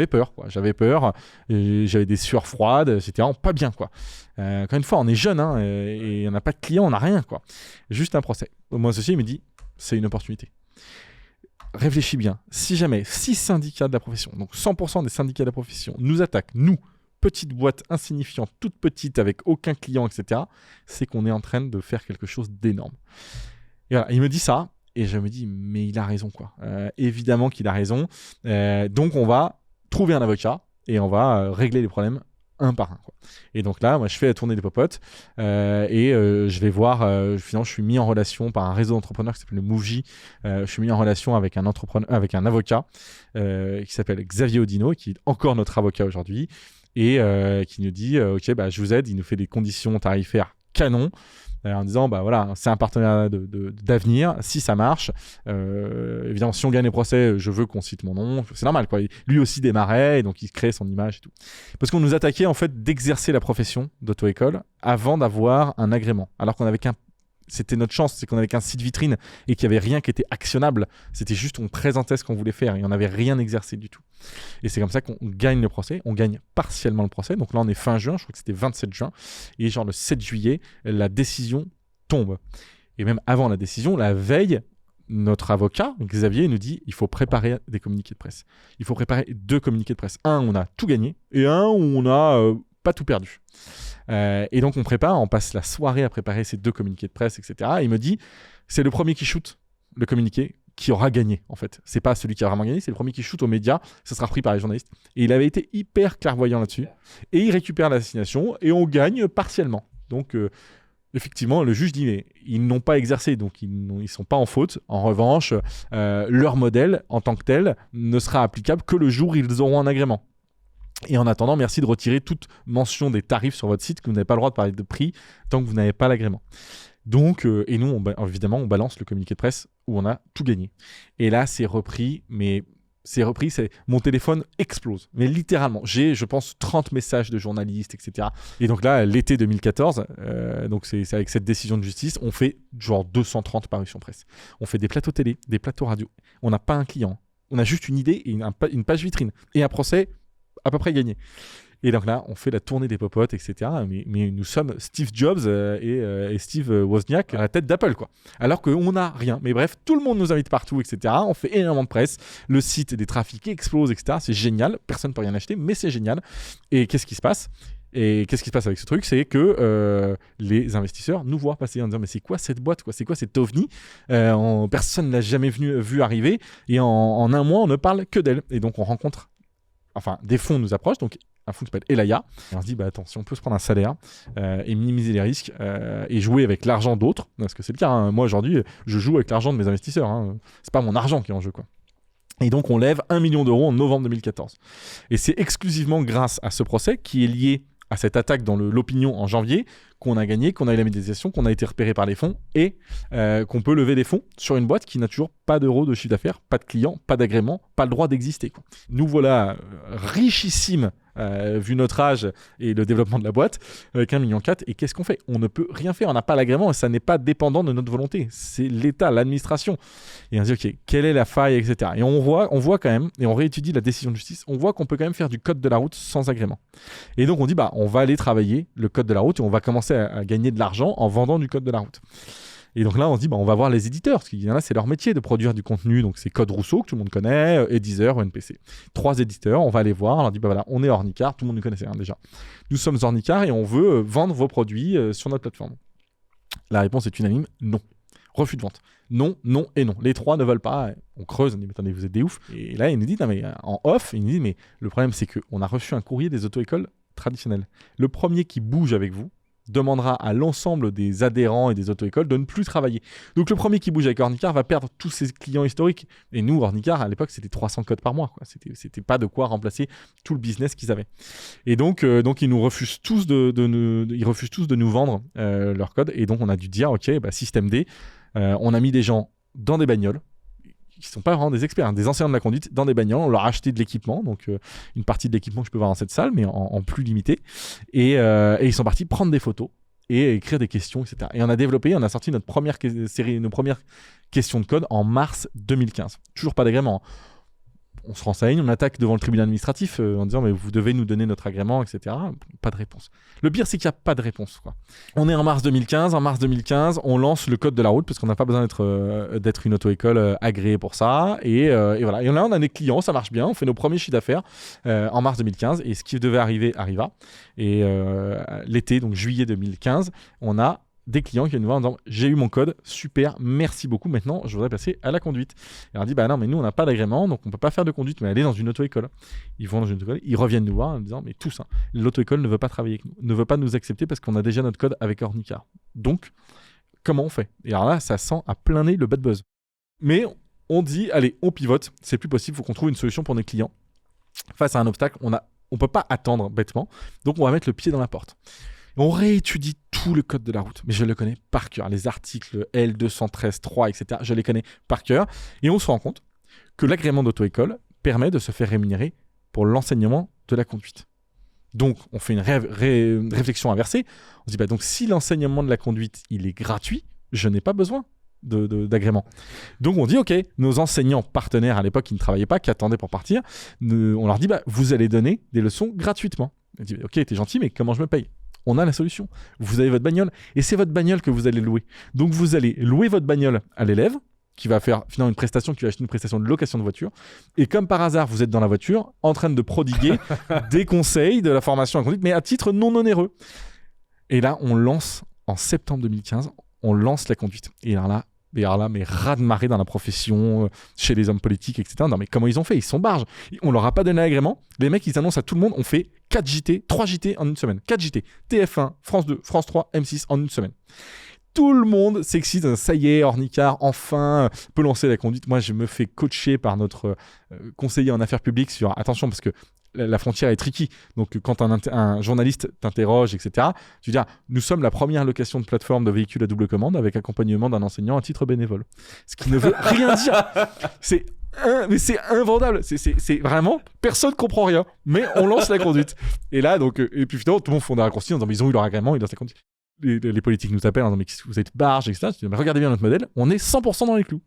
peur quoi. J'avais des sueurs froides, c'était vraiment pas bien quoi. Encore une fois on est jeune hein, et on n'a pas de clients, on n'a rien quoi. Juste un procès. Mon associé me dit c'est une opportunité. Réfléchis bien. Si jamais 6 syndicats de la profession, donc 100% des syndicats de la profession nous attaquent, nous petite boîte insignifiante, toute petite, avec aucun client, etc., c'est qu'on est en train de faire quelque chose d'énorme. Et voilà, il me dit ça, et je me dis, mais il a raison, quoi. Évidemment qu'il a raison. Donc, on va trouver un avocat, et on va régler les problèmes un par un, quoi. Et donc là, moi, je fais la tournée des popotes, et je vais voir, finalement, je suis mis en relation par un réseau d'entrepreneurs qui s'appelle le Mouv'J. Je suis mis en relation avec un avocat qui s'appelle Xavier Odino, qui est encore notre avocat aujourd'hui, et qui nous dit ok je vous aide, il nous fait des conditions tarifaires canon en disant bah voilà c'est un partenariat d'avenir si ça marche, évidemment si on gagne les procès je veux qu'on cite mon nom, c'est normal quoi, lui aussi démarrait et donc il crée son image et tout, parce qu'on nous attaquait en fait d'exercer la profession d'auto-école avant d'avoir un agrément, alors qu'on avait c'était notre chance, c'est qu'on avait qu'un site vitrine et qu'il n'y avait rien qui était actionnable. C'était juste, on présentait ce qu'on voulait faire et on n'avait rien exercé du tout. Et c'est comme ça qu'on gagne le procès. On gagne partiellement le procès. Donc là, on est fin juin, je crois que c'était 27 juin. Et genre le 7 juillet, la décision tombe. Et même avant la décision, la veille, notre avocat, Xavier, nous dit il faut préparer des communiqués de presse. Il faut préparer 2 communiqués de presse. Un où on a tout gagné et un où on n'a pas tout perdu. Et donc on passe la soirée à préparer ces 2 communiqués de presse, etc. Et il me dit, c'est le premier qui shoot le communiqué qui aura gagné, en fait. C'est pas celui qui a vraiment gagné, c'est le premier qui shoot aux médias, ça sera repris par les journalistes. Et il avait été hyper clairvoyant là-dessus. Et il récupère l'assignation et on gagne partiellement. Donc effectivement, le juge dit, mais ils n'ont pas exercé, donc ils sont pas en faute. En revanche, leur modèle, en tant que tel, ne sera applicable que le jour où ils auront un agrément. Et en attendant, merci de retirer toute mention des tarifs sur votre site, que vous n'avez pas le droit de parler de prix tant que vous n'avez pas l'agrément. Donc, et nous, évidemment, on balance le communiqué de presse où on a tout gagné. Et là, c'est repris, mais c'est repris, mon téléphone explose. Mais littéralement, j'ai, je pense, 30 messages de journalistes, etc. Et donc là, l'été 2014, donc c'est avec cette décision de justice, on fait genre 230 parutions presse. On fait des plateaux télé, des plateaux radio. On n'a pas un client. On a juste une idée et une page vitrine. Et un procès à peu près gagné. Et donc là, on fait la tournée des popotes, etc. Mais nous sommes Steve Jobs et Steve Wozniak à la tête d'Apple, quoi. Alors qu'on n'a rien. Mais bref, tout le monde nous invite partout, etc. On fait énormément de presse. Le site des trafics explose, etc. C'est génial. Personne ne peut rien acheter, mais c'est génial. Et qu'est-ce qui se passe ? Et qu'est-ce qui se passe avec ce truc ? C'est que les investisseurs nous voient passer en disant mais c'est quoi cette boîte, quoi ? C'est quoi cet ovni ? Personne ne l'a jamais vu arriver. Et en un mois, on ne parle que d'elle. Et donc on rencontre... Enfin, des fonds nous approchent, donc un fonds qui s'appelle Elaya. Et on se dit, bah attends, si on peut se prendre un salaire et minimiser les risques et jouer avec l'argent d'autres, parce que c'est le cas, hein. Moi aujourd'hui, je joue avec l'argent de mes investisseurs. Hein. C'est pas mon argent qui est en jeu, quoi. Et donc on lève 1 million d'euros en novembre 2014. Et c'est exclusivement grâce à ce procès qui est lié à cette attaque dans l'opinion en janvier qu'on a gagné, qu'on a eu la médiatisation, qu'on a été repéré par les fonds et qu'on peut lever des fonds sur une boîte qui n'a toujours pas d'euros de chiffre d'affaires, pas de clients, pas d'agrément, pas le droit d'exister, quoi. Nous voilà richissimes vu notre âge et le développement de la boîte avec 1,4 million. Et qu'est-ce qu'on fait ? On ne peut rien faire, on n'a pas l'agrément et ça n'est pas dépendant de notre volonté. C'est l'État, l'administration. Et on se dit, ok, quelle est la faille, etc. Et on voit quand même, et on réétudie la décision de justice, on voit qu'on peut quand même faire du code de la route sans agrément. Et donc on dit, bah, on va aller travailler le code de la route et on va commencer à gagner de l'argent en vendant du code de la route. Et donc là, on se dit, bah, on va voir les éditeurs, parce qu'il y en a, c'est leur métier de produire du contenu. Donc c'est Code Rousseau, que tout le monde connaît, Deezer, NPC. 3 éditeurs, on va aller voir, on leur dit, bah voilà, on est Ornicar, tout le monde nous connaissait, hein, déjà. Nous sommes Ornicar et on veut vendre vos produits sur notre plateforme. La réponse est unanime, non. Refus de vente. Non, non et non. Les 3 ne veulent pas. On creuse, on dit, mais attendez, vous êtes des oufs. Et là, il nous dit, non, mais en off, il nous dit, mais le problème, c'est qu'on a reçu un courrier des auto-écoles traditionnelles. Le premier qui bouge avec vous demandera à l'ensemble des adhérents et des auto-écoles de ne plus travailler. Donc le premier qui bouge avec Ornicar va perdre tous ses clients historiques. Et nous, Ornicar, à l'époque, c'était 300 codes par mois, quoi. C'était pas de quoi remplacer tout le business qu'ils avaient. Et donc ils nous refusent tous ils refusent tous de nous vendre leurs codes. Et donc on a dû dire, ok, bah, système D, on a mis des gens dans des bagnoles, qui ne sont pas vraiment des experts, hein, des enseignants de la conduite, dans des bagnoles. On leur a acheté de l'équipement, donc une partie de l'équipement que je peux voir dans cette salle, mais en plus limité. Et ils sont partis prendre des photos et écrire des questions, etc. Et on a sorti notre première série, nos premières questions de code en mars 2015. Toujours pas d'agrément. On se renseigne, on attaque devant le tribunal administratif en disant mais vous devez nous donner notre agrément, etc. Pas de réponse. Le pire, c'est qu'il n'y a pas de réponse, quoi. On est en mars 2015. En mars 2015, on lance le code de la route parce qu'on n'a pas besoin d'être une auto-école agréée pour ça. Et voilà. Et là, on a des clients, ça marche bien. On fait nos premiers chiffres d'affaires en mars 2015. Et ce qui devait arriver arriva. Et l'été, donc juillet 2015, on a des clients qui viennent nous voir en disant j'ai eu mon code, super, merci beaucoup, maintenant je voudrais passer à la conduite. Et on dit bah non, mais nous on n'a pas d'agrément, donc on peut pas faire de conduite, mais aller dans une auto-école. Ils vont dans une auto-école, ils reviennent nous voir en disant mais tous, hein, l'auto-école ne veut pas travailler avec nous, ne veut pas nous accepter parce qu'on a déjà notre code avec Ornicar. Donc comment on fait ? Et alors là, ça sent à plein nez le bad buzz. Mais on dit allez, on pivote, c'est plus possible, il faut qu'on trouve une solution pour nos clients. Face à un obstacle, on peut pas attendre bêtement, donc on va mettre le pied dans la porte. On réétudie tout le code de la route, mais je le connais par cœur. Les articles L213.3, etc., je les connais par cœur. Et on se rend compte que l'agrément d'auto-école permet de se faire rémunérer pour l'enseignement de la conduite. Donc, on fait une réflexion inversée. On se dit, bah, donc, si l'enseignement de la conduite, il est gratuit, je n'ai pas besoin d'agrément. Donc, on dit, OK, nos enseignants partenaires à l'époque qui ne travaillaient pas, qui attendaient pour partir, on leur dit, bah, vous allez donner des leçons gratuitement. On dit, OK, t'es gentil, mais comment je me paye ? On a la solution. Vous avez votre bagnole et c'est votre bagnole que vous allez louer. Donc vous allez louer votre bagnole à l'élève qui va faire finalement une prestation, qui va acheter une prestation de location de voiture. Et comme par hasard, vous êtes dans la voiture en train de prodiguer des conseils, de la formation à conduite, mais à titre non onéreux. Et là, on lance en septembre 2015, on lance la conduite. Et alors là, mais raz-de-marée dans la profession, chez les hommes politiques, etc. Non, mais comment ils ont fait ? Ils sont barges. On leur a pas donné l'agrément. Les mecs, ils annoncent à tout le monde, on fait 4 JT, 3 JT en une semaine. 4 JT, TF1, France 2, France 3, M6 en une semaine. Tout le monde s'excite, ça y est, Ornicar, enfin, peut lancer la conduite. Moi, je me fais coacher par notre conseiller en affaires publiques sur, attention, parce que la frontière est tricky. Donc, quand un journaliste t'interroge, etc., tu dis, nous sommes la première location de plateforme de véhicules à double commande avec accompagnement d'un enseignant à titre bénévole. Ce qui ne veut rien dire. C'est mais c'est invendable. C'est vraiment, personne comprend rien. Mais on lance la conduite. Et là, donc, et puis finalement, tout le monde font des raccourcis en disant, mais ils ont eu leur agrément, ils lancent la conduite. Les politiques nous appellent en disant, mais vous êtes barge, etc. Je dis, mais regardez bien notre modèle, on est 100% dans les clous.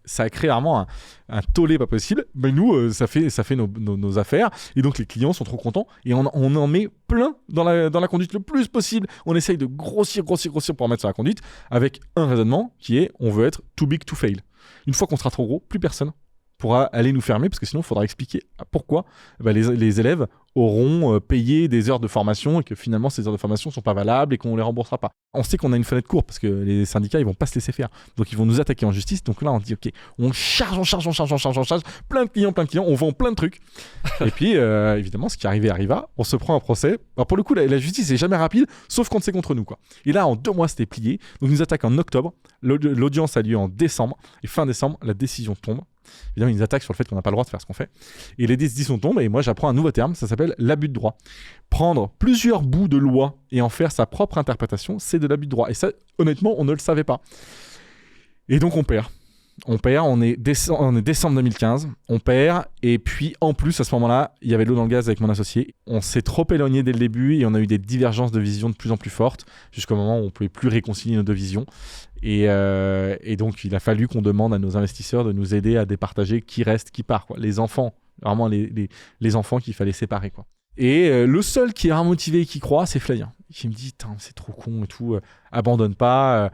Ça a créé vraiment un tollé pas possible, mais nous, ça fait nos affaires, et donc les clients sont trop contents, et on en met plein dans la conduite le plus possible. On essaye de grossir pour en mettre sur la conduite, avec un raisonnement qui est, on veut être too big to fail. Une fois qu'on sera trop gros, plus personne pourra aller nous fermer, parce que sinon il faudra expliquer pourquoi les élèves auront payé des heures de formation et que finalement ces heures de formation sont pas valables et qu'on les remboursera pas. On sait qu'on a une fenêtre courte parce que les syndicats ils vont pas se laisser faire, donc ils vont nous attaquer en justice. Donc là on dit ok, on charge, plein de clients, on vend plein de trucs. Et puis évidemment ce qui arriva, on se prend un procès. Alors pour le coup la justice est jamais rapide, sauf quand c'est contre nous quoi. Et là en 2 mois c'était plié, donc ils nous attaquent en octobre, l'audience a lieu en décembre et fin décembre la décision tombe. Évidemment, ils nous attaquent sur le fait qu'on n'a pas le droit de faire ce qu'on fait. Et les décisions tombent, et moi j'apprends un nouveau terme, ça s'appelle l'abus de droit. Prendre plusieurs bouts de loi et en faire sa propre interprétation, c'est de l'abus de droit. Et ça, honnêtement, on ne le savait pas. Et donc on perd. On est décembre 2015, on perd, et puis en plus à ce moment-là, il y avait l'eau dans le gaz avec mon associé. On s'est trop éloigné dès le début et on a eu des divergences de vision de plus en plus fortes, jusqu'au moment où on ne pouvait plus réconcilier nos deux visions. Et donc il a fallu qu'on demande à nos investisseurs de nous aider à départager qui reste, qui part, quoi. Les enfants, vraiment les enfants qu'il fallait séparer, quoi. Et le seul qui est remotivé et qui croit, c'est Flavien, qui me dit c'est trop con et tout, abandonne pas,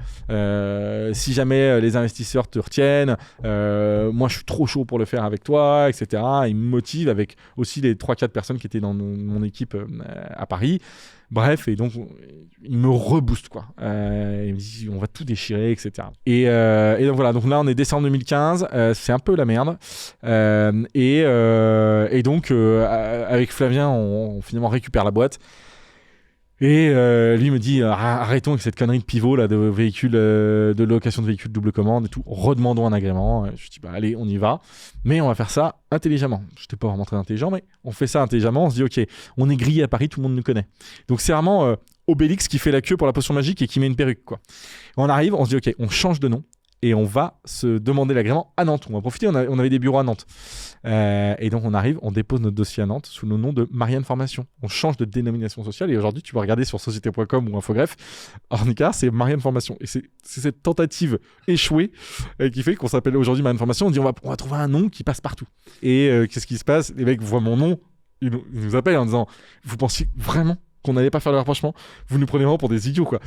si jamais les investisseurs te retiennent, moi je suis trop chaud pour le faire avec toi, etc. Il me motive avec aussi les 3-4 personnes qui étaient dans mon équipe à Paris. Bref, et donc il me rebooste quoi. Il me dit on va tout déchirer, etc. Et donc voilà, donc là on est décembre 2015, c'est un peu la merde. Et donc avec Flavien, on finalement récupère la boîte. Et lui me dit arrêtons avec cette connerie de pivot là de véhicules, de location de véhicules double commande et tout, redemandons un agrément. Je dis allez on y va, mais on va faire ça intelligemment. Je n'étais pas vraiment très intelligent, mais on fait ça intelligemment. On se dit ok, on est grillé à Paris, tout le monde nous connaît. Donc c'est vraiment Obélix qui fait la queue pour la potion magique et qui met une perruque quoi. On arrive, on se dit ok, on change de nom. Et on va se demander l'agrément à Nantes. On va profiter, on avait des bureaux à Nantes. Et donc on arrive, on dépose notre dossier à Nantes sous le nom de Marianne Formation. On change de dénomination sociale et aujourd'hui tu peux regarder sur société.com ou Infogreffe, Ornicar, c'est Marianne Formation. Et c'est cette tentative échouée qui fait qu'on s'appelle aujourd'hui Marianne Formation. On dit on va trouver un nom qui passe partout. Et qu'est-ce qui se passe? Les mecs voient mon nom, ils nous appellent en disant vous pensiez vraiment qu'on n'allait pas faire le rapprochement? Vous nous prenez vraiment pour des idiots quoi.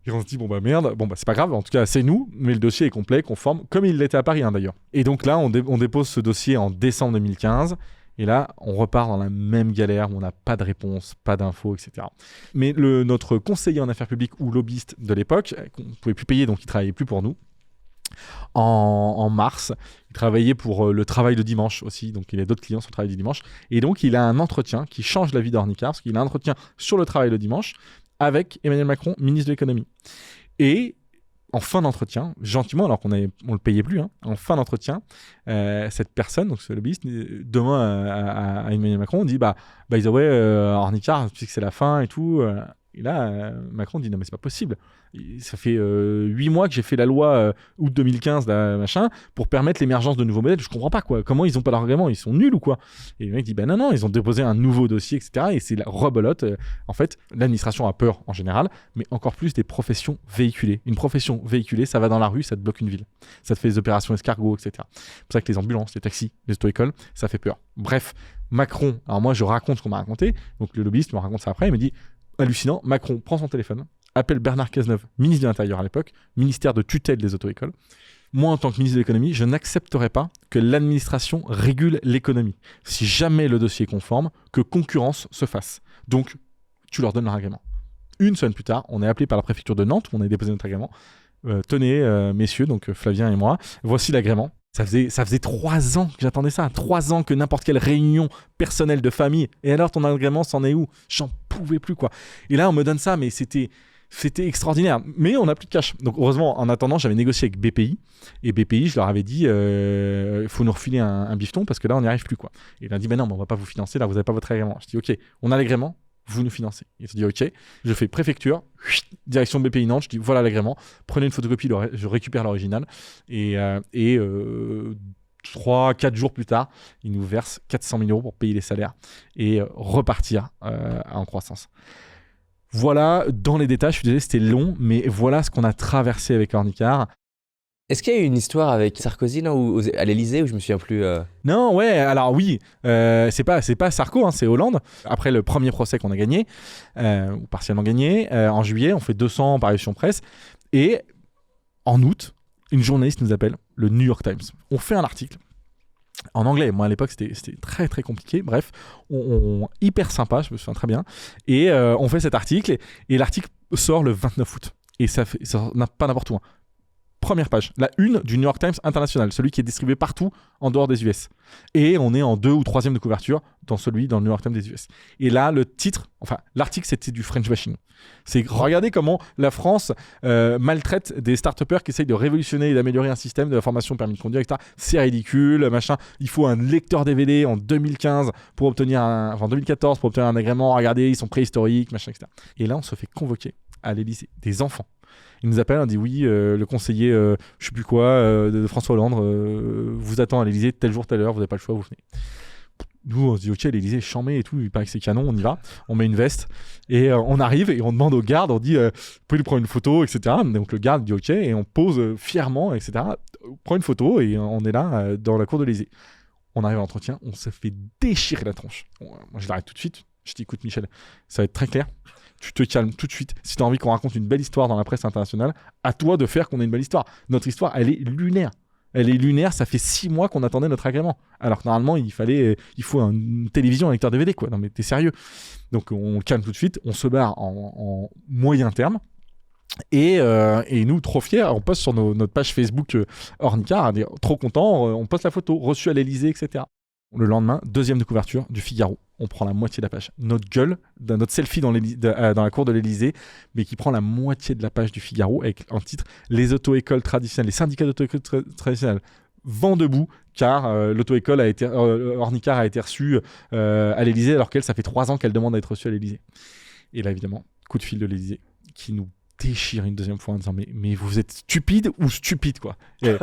Et on se dit, merde, c'est pas grave, en tout cas c'est nous, mais le dossier est complet, conforme, comme il l'était à Paris d'ailleurs. Et donc là, on dépose ce dossier en décembre 2015, et là, on repart dans la même galère où on n'a pas de réponse, pas d'infos, etc. Mais notre conseiller en affaires publiques ou lobbyiste de l'époque, qu'on ne pouvait plus payer, donc il ne travaillait plus pour nous, en mars, il travaillait pour le travail de dimanche aussi, donc il a d'autres clients sur le travail du dimanche, et donc il a un entretien qui change la vie d'Ornicar, parce qu'il a un entretien sur le travail le dimanche, avec Emmanuel Macron, ministre de l'économie. Et en fin d'entretien, gentiment, alors qu'on le payait plus, en fin d'entretien, cette personne, donc ce lobbyiste, demande à Emmanuel Macron, on dit by the way, Ornicar, tu sais que c'est la fin et tout. Et là, Macron dit non mais c'est pas possible. Ça fait 8 mois que j'ai fait la loi août 2015 là, machin, pour permettre l'émergence de nouveaux modèles. Je comprends pas quoi. Comment ils ont pas leur agrément? Ils sont nuls ou quoi? Et le mec dit non, ils ont déposé un nouveau dossier, etc. Et c'est la rebelote. En fait, l'administration a peur en général, mais encore plus des professions véhiculées. Une profession véhiculée, ça va dans la rue, ça te bloque une ville. Ça te fait des opérations escargots, etc. C'est pour ça que les ambulances, les taxis, les auto-écoles, ça fait peur. Bref, Macron, alors moi je raconte ce qu'on m'a raconté, donc le lobbyiste me raconte ça après, il me dit hallucinant, Macron prend son téléphone, appelle Bernard Cazeneuve, ministre de l'Intérieur à l'époque, ministère de tutelle des auto-écoles. Moi, en tant que ministre de l'économie, je n'accepterai pas que l'administration régule l'économie. Si jamais le dossier est conforme, que concurrence se fasse. Donc, tu leur donnes leur agrément. Une semaine plus tard, on est appelé par la préfecture de Nantes, où on a déposé notre agrément. Tenez, messieurs, donc Flavien et moi, voici l'agrément. Ça faisait 3 ans que j'attendais ça, 3 ans que n'importe quelle réunion personnelle de famille. Et alors, ton agrément, c'en est où? J'en pouvais plus, quoi. Et là, on me donne ça, mais c'était extraordinaire. Mais on n'a plus de cash. Donc, heureusement, en attendant, j'avais négocié avec BPI. Et BPI, je leur avais dit, il faut nous refiler un bifton parce que là, on n'y arrive plus, quoi. Et il a dit, non, mais on ne va pas vous financer, là, vous n'avez pas votre agrément. Je dis, ok, on a l'agrément, vous nous financez. Il se dit, ok, je fais préfecture, direction BPI Nantes, je dis, voilà l'agrément, prenez une photocopie, je récupère l'original. Et 3-4 jours plus tard, ils nous versent 400 000 € pour payer les salaires et repartir en croissance. Voilà, dans les détails, je suis désolé, c'était long, mais voilà ce qu'on a traversé avec Ornicar. Est-ce qu'il y a eu une histoire avec Sarkozy là, à l'Elysée où je me souviens plus Non, ouais, alors oui, c'est pas Sarko, hein, c'est Hollande. Après le premier procès qu'on a gagné, ou partiellement gagné, en juillet, on fait 200 parutions presse. Et en août, une journaliste nous appelle, le New York Times. On fait un article en anglais. Moi, à l'époque, c'était très, très compliqué. Bref, hyper sympa, je me souviens très bien. Et on fait cet article, et l'article sort le 29 août. Et ça n'a pas n'importe où. Hein. Première page, la une du New York Times international, celui qui est distribué partout en dehors des US. Et on est en 2 ou 3e de couverture dans le New York Times des US. Et là, l'article, c'était du French bashing. C'est regardez comment la France maltraite des start-upers qui essayent de révolutionner et d'améliorer un système de la formation permis de conduire, etc. C'est ridicule, machin. Il faut un lecteur DVD en 2014 pour obtenir un agrément. Regardez, ils sont préhistoriques, machin, etc. Et là, on se fait convoquer à l'Élysée des enfants. Il nous appelle, on dit oui, le conseiller, je sais plus quoi, de François Hollande, vous attend à l'Élysée tel jour, telle heure, vous n'avez pas le choix, vous venez. Nous, on se dit ok, l'Élysée est chambé et tout, il paraît que c'est canon, on y va, on met une veste et on arrive et on demande au garde, on dit vous pouvez lui prendre une photo, etc. Donc le garde dit ok et on pose fièrement, etc. On prend une photo et on est là dans la cour de l'Élysée. On arrive à l'entretien, on se fait déchirer la tronche. Bon, moi je l'arrête tout de suite, je dis écoute Michel, ça va être très clair. Tu te calmes tout de suite. Si tu as envie qu'on raconte une belle histoire dans la presse internationale, à toi de faire qu'on ait une belle histoire. Notre histoire, elle est lunaire. Ça fait 6 mois qu'on attendait notre agrément. Alors que normalement, il faut une télévision, un lecteur DVD, quoi. Non mais t'es sérieux. Donc on calme tout de suite, on se barre en moyen terme. Et nous, trop fiers, on poste sur notre page Facebook Ornicar, trop contents, on poste la photo, reçue à l'Elysée, etc. Le lendemain, 2e de couverture du Figaro. On prend la moitié de la page. Notre gueule, notre selfie dans la cour de l'Elysée, mais qui prend la moitié de la page du Figaro avec un titre « Les auto-écoles traditionnelles, les syndicats d'auto-écoles traditionnelles vent debout » car l'auto-école Ornicar a été reçue à l'Elysée alors qu'elle, ça fait 3 ans qu'elle demande à être reçue à l'Elysée. Et là, évidemment, coup de fil de l'Elysée qui nous déchire une deuxième fois en disant mais vous êtes stupide ou stupide quoi. Et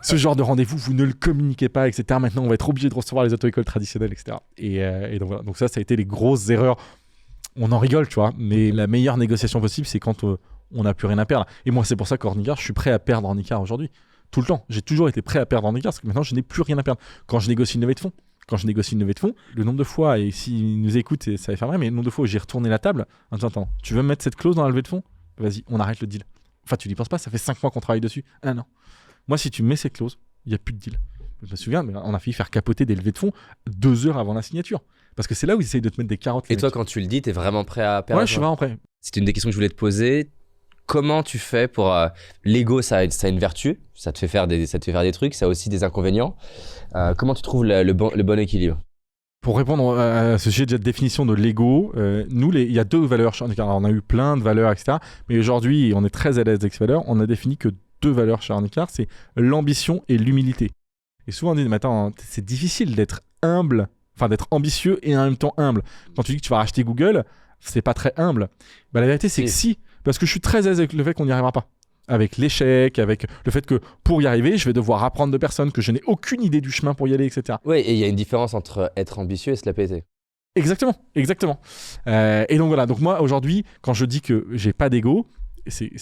ce genre de rendez-vous vous ne le communiquez pas, etc. Maintenant on va être obligé de recevoir les auto-écoles traditionnelles, etc. Et donc voilà, donc ça a été les grosses erreurs. On en rigole, tu vois, mais la meilleure négociation possible c'est quand on n'a plus rien à perdre. Et moi c'est pour ça qu'Ornicar, je suis prêt à perdre Ornicar aujourd'hui, tout le temps. J'ai toujours été prêt à perdre Ornicar parce que maintenant je n'ai plus rien à perdre. Quand je négocie une levée de fonds, le nombre de fois, et s'ils nous écoutent, ça va faire mal, mais le nombre de fois où j'ai retourné la table en disant attends, tu veux mettre cette clause dans la levée de fonds ? Vas-y, on arrête le deal. Enfin, tu n'y penses pas, ça fait 5 mois qu'on travaille dessus. Ah non. Moi, si tu mets cette clause, il n'y a plus de deal. Je me souviens, mais on a failli faire capoter des levées de fonds 2 heures avant la signature. Parce que c'est là où ils essayent de te mettre des carottes. Et toi, quand tu le dis, t'es vraiment prêt à perdre? Ouais, je suis vraiment prêt. C'était une des questions que je voulais te poser. Comment tu fais pour... L'ego, ça a une vertu, ça te fait faire des trucs, ça a aussi des inconvénients. Comment tu trouves le bon équilibre? Pour répondre à ce sujet de définition de l'ego, nous, il y a 2 valeurs. Alors, on a eu plein de valeurs, etc. Mais aujourd'hui, on est très à l'aise avec ces valeurs. On a défini que 2 valeurs chez Ornicar, c'est l'ambition et l'humilité. Et souvent, on dit, mais attends, c'est difficile d'être humble, enfin d'être ambitieux et en même temps humble. Quand tu dis que tu vas racheter Google, c'est pas très humble. Bah, la vérité, c'est que si, parce que je suis très à l'aise avec le fait qu'on n'y arrivera pas. Avec l'échec, avec le fait que pour y arriver, je vais devoir apprendre de personnes, que je n'ai aucune idée du chemin pour y aller, etc. Oui, et il y a une différence entre être ambitieux et se la péter. Exactement. Et donc voilà, donc moi aujourd'hui, quand je dis que j'ai pas d'ego, c'est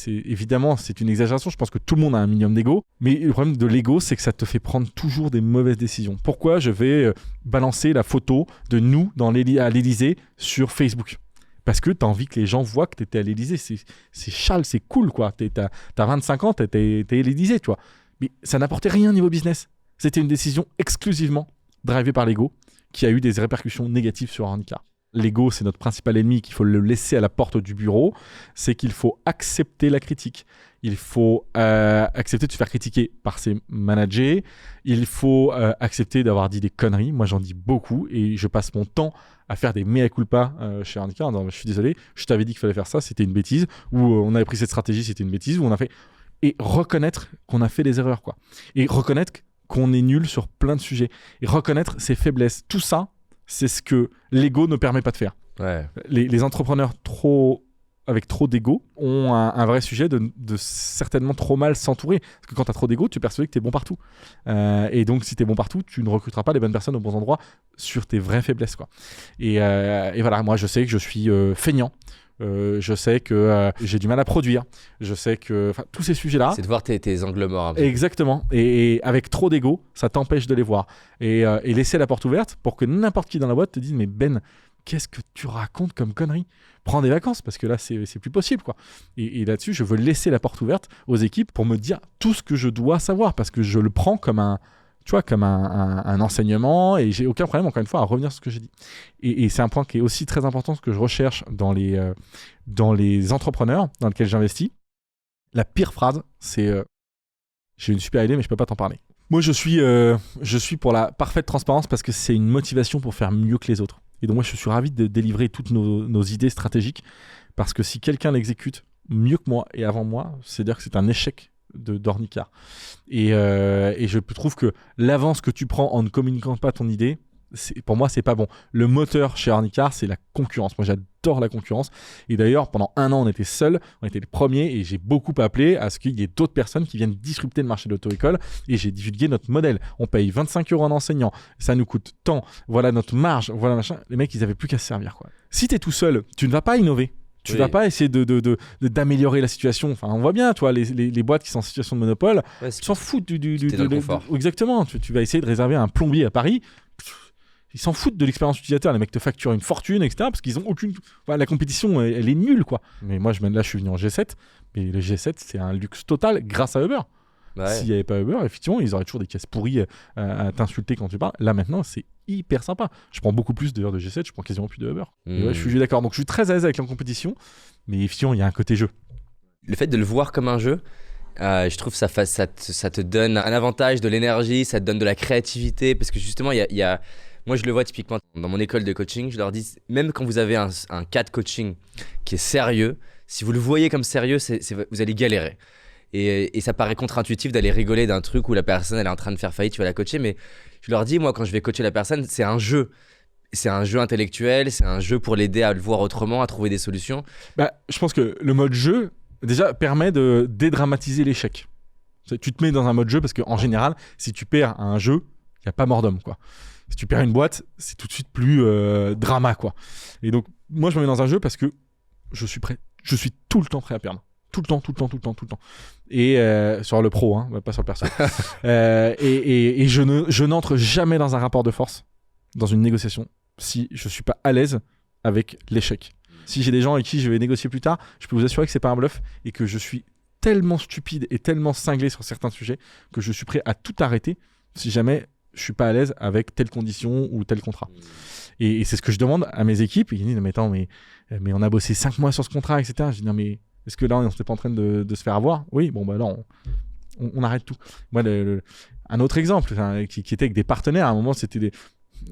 évidemment, c'est une exagération, je pense que tout le monde a un minimum d'ego, mais le problème de l'ego, c'est que ça te fait prendre toujours des mauvaises décisions. Pourquoi je vais balancer la photo de nous à l'Élysée sur Facebook ? Parce que tu as envie que les gens voient que tu étais à l'Élysée. C'est chale, c'est cool, quoi. T'as 25 ans, t'es à l'Élysée, tu vois. Mais ça n'apportait rien niveau business. C'était une décision exclusivement drivée par l'ego qui a eu des répercussions négatives sur Ornicar. L'ego, c'est notre principal ennemi, qu'il faut le laisser à la porte du bureau. C'est qu'il faut accepter la critique. Il faut accepter de se faire critiquer par ses managers. Il faut accepter d'avoir dit des conneries. Moi, j'en dis beaucoup et je passe mon temps à faire des mea culpa chez Ornicar. Je suis désolé, je t'avais dit qu'il fallait faire ça, c'était une bêtise. Ou on avait pris cette stratégie, c'était une bêtise. Ou on a fait... Et reconnaître qu'on a fait des erreurs, quoi. Et reconnaître qu'on est nul sur plein de sujets. Et reconnaître ses faiblesses. Tout ça, c'est ce que l'ego ne permet pas de faire. Ouais. Les entrepreneurs trop avec trop d'ego ont un vrai sujet de certainement trop mal s'entourer. Parce que quand tu as trop d'ego, tu es persuadé que tu es bon partout. Et donc, si tu es bon partout, tu ne recruteras pas les bonnes personnes aux bons endroits sur tes vraies faiblesses, quoi. Et voilà, moi, je sais que je suis feignant. Je sais que j'ai du mal à produire. Je sais que tous ces sujets-là. C'est de voir tes angles morts un peu. Exactement. Et avec trop d'ego, ça t'empêche de les voir. Et laisser la porte ouverte pour que n'importe qui dans la boîte te dise mais Ben, qu'est-ce que tu racontes comme connerie ? Prends des vacances parce que là c'est plus possible, quoi. Et là-dessus, je veux laisser la porte ouverte aux équipes pour me dire tout ce que je dois savoir parce que je le prends comme un enseignement et j'ai aucun problème, encore une fois, à revenir sur ce que j'ai dit. Et c'est un point qui est aussi très important, ce que je recherche dans les entrepreneurs dans lesquels j'investis. La pire phrase, c'est j'ai une super idée mais je peux pas t'en parler. Moi, je suis pour la parfaite transparence parce que c'est une motivation pour faire mieux que les autres. Et donc moi, je suis ravi de délivrer toutes nos idées stratégiques parce que si quelqu'un l'exécute mieux que moi et avant moi, c'est-à-dire que c'est un échec d'Ornicar. Et je trouve que l'avance que tu prends en ne communiquant pas ton idée, pour moi, c'est pas bon. Le moteur chez Ornicar, c'est la concurrence. Moi, j'adore la concurrence. Et d'ailleurs, pendant 1 an, on était seuls, on était les premiers et j'ai beaucoup appelé à ce qu'il y ait d'autres personnes qui viennent disrupter le marché de l'auto-école et j'ai divulgué notre modèle. On paye 25 € en enseignant, ça nous coûte tant, voilà notre marge, voilà machin. Les mecs, ils avaient plus qu'à se servir, quoi. Si t'es tout seul, tu ne vas pas innover. Tu vas pas essayer d'améliorer la situation. Enfin, on voit bien, toi, les boîtes qui sont en situation de monopole, tu s'en foutent du confort. Exactement. Tu vas essayer de réserver un plombier à Paris. Ils s'en foutent de l'expérience utilisateur. Les mecs te facturent une fortune, etc. Parce qu'ils ont aucune. Voilà, la compétition, elle est nulle, quoi. Mais moi, je suis venu en G7. Mais le G7, c'est un luxe total grâce à Uber. Ouais. S'il n'y avait pas Uber, effectivement, ils auraient toujours des caisses pourries à t'insulter quand tu parles. Là, maintenant, c'est hyper sympa. Je prends beaucoup plus d'ailleurs de G7, je prends quasiment plus de Uber. Et ouais, je suis d'accord. Donc, je suis très à l'aise avec la compétition. Mais effectivement, il y a un côté jeu. Le fait de le voir comme un jeu, je trouve ça te donne un avantage, de l'énergie, ça te donne de la créativité. Parce que justement, il y a moi, je le vois typiquement dans mon école de coaching. Je leur dis, même quand vous avez un cas de coaching qui est sérieux, si vous le voyez comme sérieux, vous allez galérer. Et ça paraît contre-intuitif d'aller rigoler d'un truc où la personne elle est en train de faire faillite, tu vas la coacher. Mais je leur dis, moi, quand je vais coacher la personne, c'est un jeu. C'est un jeu intellectuel, c'est un jeu pour l'aider à le voir autrement, à trouver des solutions. Je pense que le mode jeu, déjà, permet de dédramatiser l'échec. Tu te mets dans un mode jeu parce qu'en général, si tu perds à un jeu, il n'y a pas mort d'homme, quoi. Si tu perds une boîte, c'est tout de suite plus drama, quoi. Et donc, moi, je me mets dans un jeu parce que je suis prêt. Je suis tout le temps prêt à perdre. Tout le temps. Et sur le pro, hein, pas sur le perso. Et je n'entre jamais dans un rapport de force, dans une négociation, si je suis pas à l'aise avec l'échec. Si j'ai des gens avec qui je vais négocier plus tard, je peux vous assurer que c'est pas un bluff et que je suis tellement stupide et tellement cinglé sur certains sujets que je suis prêt à tout arrêter si jamais je suis pas à l'aise avec telle condition ou tel contrat. Et c'est ce que je demande à mes équipes. Ils disent, mais attends, mais on a bossé 5 mois sur ce contrat, etc. Je dis, non, mais est-ce que là, on n'était pas en train de se faire avoir ? Oui, bon, bah là, on arrête tout. Moi, un autre exemple qui était avec des partenaires, à un moment, c'était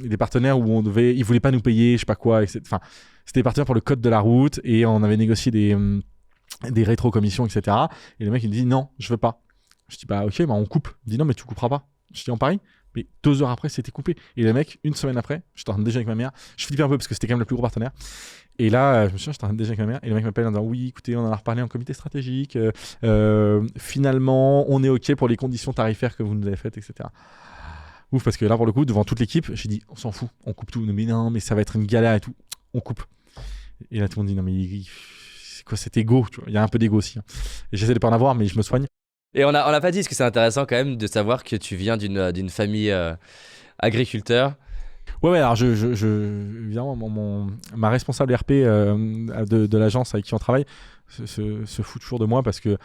des partenaires où ils voulaient pas nous payer, je sais pas quoi. Enfin, c'était des partenaires pour le code de la route et on avait négocié des rétro-commissions, etc. Et le mec, il me dit, non, je veux pas. Je dis, bah ok, bah on coupe. Il me dit, non, mais tu couperas pas. Je dis, en Paris ? Mais 2 heures après, c'était coupé. Et le mec, 1 semaine après, j'étais en train de déjeuner avec ma mère. Je flippais un peu parce que c'était quand même le plus gros partenaire. Et là, je me suis dit, j'étais en train de déjeuner avec ma mère. Et le mec m'appelle en disant, oui, écoutez, on en a reparlé en comité stratégique. Finalement, on est OK pour les conditions tarifaires que vous nous avez faites, etc. Ouf, parce que là, pour le coup, devant toute l'équipe, j'ai dit, on s'en fout, on coupe tout. Mais non, mais ça va être une galère et tout. On coupe. Et là, tout le monde dit, non, mais c'est quoi cet égo ? Il y a un peu d'égo aussi. Hein. Et j'essaie de pas en avoir, mais je me soigne. Et on a pas dit, parce que c'est intéressant quand même de savoir que tu viens d'une famille agriculteur. Ouais, alors évidemment, ma responsable RP de l'agence avec qui on travaille se fout toujours de moi parce que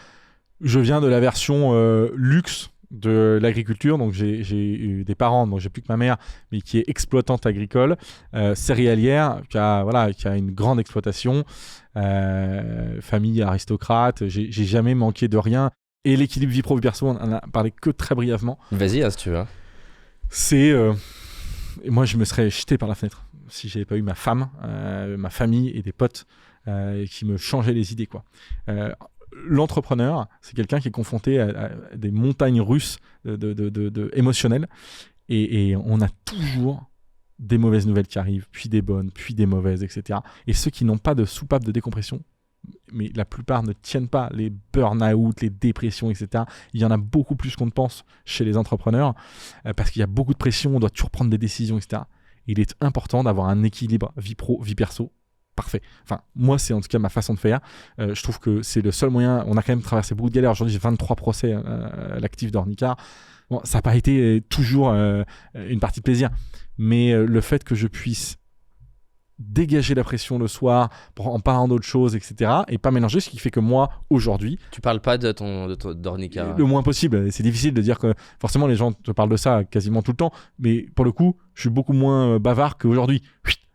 je viens de la version luxe de l'agriculture. Donc j'ai eu des parents, donc j'ai plus que ma mère, mais qui est exploitante agricole, céréalière, qui a une grande exploitation, famille aristocrate. J'ai jamais manqué de rien. Et l'équilibre vie pro vie perso, on en a parlé que très brièvement. Vas-y, hein, si tu veux. C'est moi, je me serais jeté par la fenêtre si j'avais pas eu ma femme, ma famille et des potes qui me changeaient les idées, quoi. L'entrepreneur, c'est quelqu'un qui est confronté à des montagnes russes émotionnelles et on a toujours des mauvaises nouvelles qui arrivent, puis des bonnes, puis des mauvaises, etc. Et ceux qui n'ont pas de soupape de décompression, mais la plupart ne tiennent pas. Les burn-out, les dépressions, etc. Il y en a beaucoup plus qu'on ne pense chez les entrepreneurs parce qu'il y a beaucoup de pression, on doit toujours prendre des décisions, etc. Il est important d'avoir un équilibre vie pro, vie perso. Parfait. Enfin, moi, c'est en tout cas ma façon de faire. Je trouve que c'est le seul moyen. On a quand même traversé beaucoup de galères. Aujourd'hui, j'ai 23 procès à l'actif d'Ornicar. Bon, ça n'a pas été toujours une partie de plaisir. Mais le fait que je puisse dégager la pression le soir en parlant d'autres choses, etc. et pas mélanger, ce qui fait que moi, aujourd'hui... Tu parles pas d'Ornicar. Le moins possible. C'est difficile de dire que forcément les gens te parlent de ça quasiment tout le temps, mais pour le coup, je suis beaucoup moins bavard qu'aujourd'hui.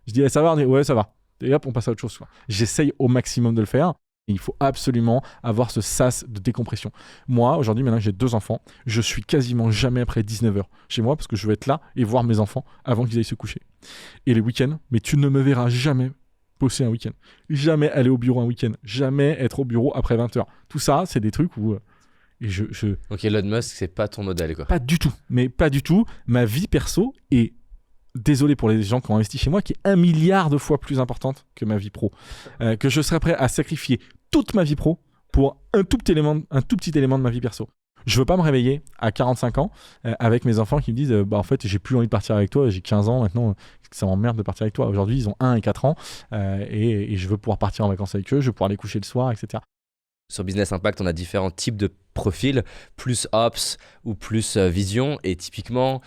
Je dis ça va, ouais, ça va. Et hop, on passe à autre chose. Quoi. J'essaye au maximum de le faire. Il faut absolument avoir ce sas de décompression. Moi, aujourd'hui, maintenant que j'ai 2 enfants, je suis quasiment jamais après 19h chez moi parce que je veux être là et voir mes enfants avant qu'ils aillent se coucher. Et les week-ends, mais tu ne me verras jamais bosser un week-end. Jamais aller au bureau un week-end. Jamais être au bureau après 20h. Tout ça, c'est des trucs où... Donc Elon Musk, c'est pas ton modèle, quoi. Pas du tout. Mais pas du tout. Ma vie perso est... Désolé pour les gens qui ont investi chez moi, qui est 1 milliard de fois plus importante que ma vie pro. Que je serais prêt à sacrifier toute ma vie pro pour un tout petit élément de ma vie perso. Je veux pas me réveiller à 45 ans avec mes enfants qui me disent en fait j'ai plus envie de partir avec toi, j'ai 15 ans maintenant, ça m'emmerde de partir avec toi. Aujourd'hui ils ont 1 et 4 ans et je veux pouvoir partir en vacances avec eux, je veux pouvoir les coucher le soir, etc. Sur Business Impact, on a différents types de profils, plus Ops ou plus Vision. Et typiquement,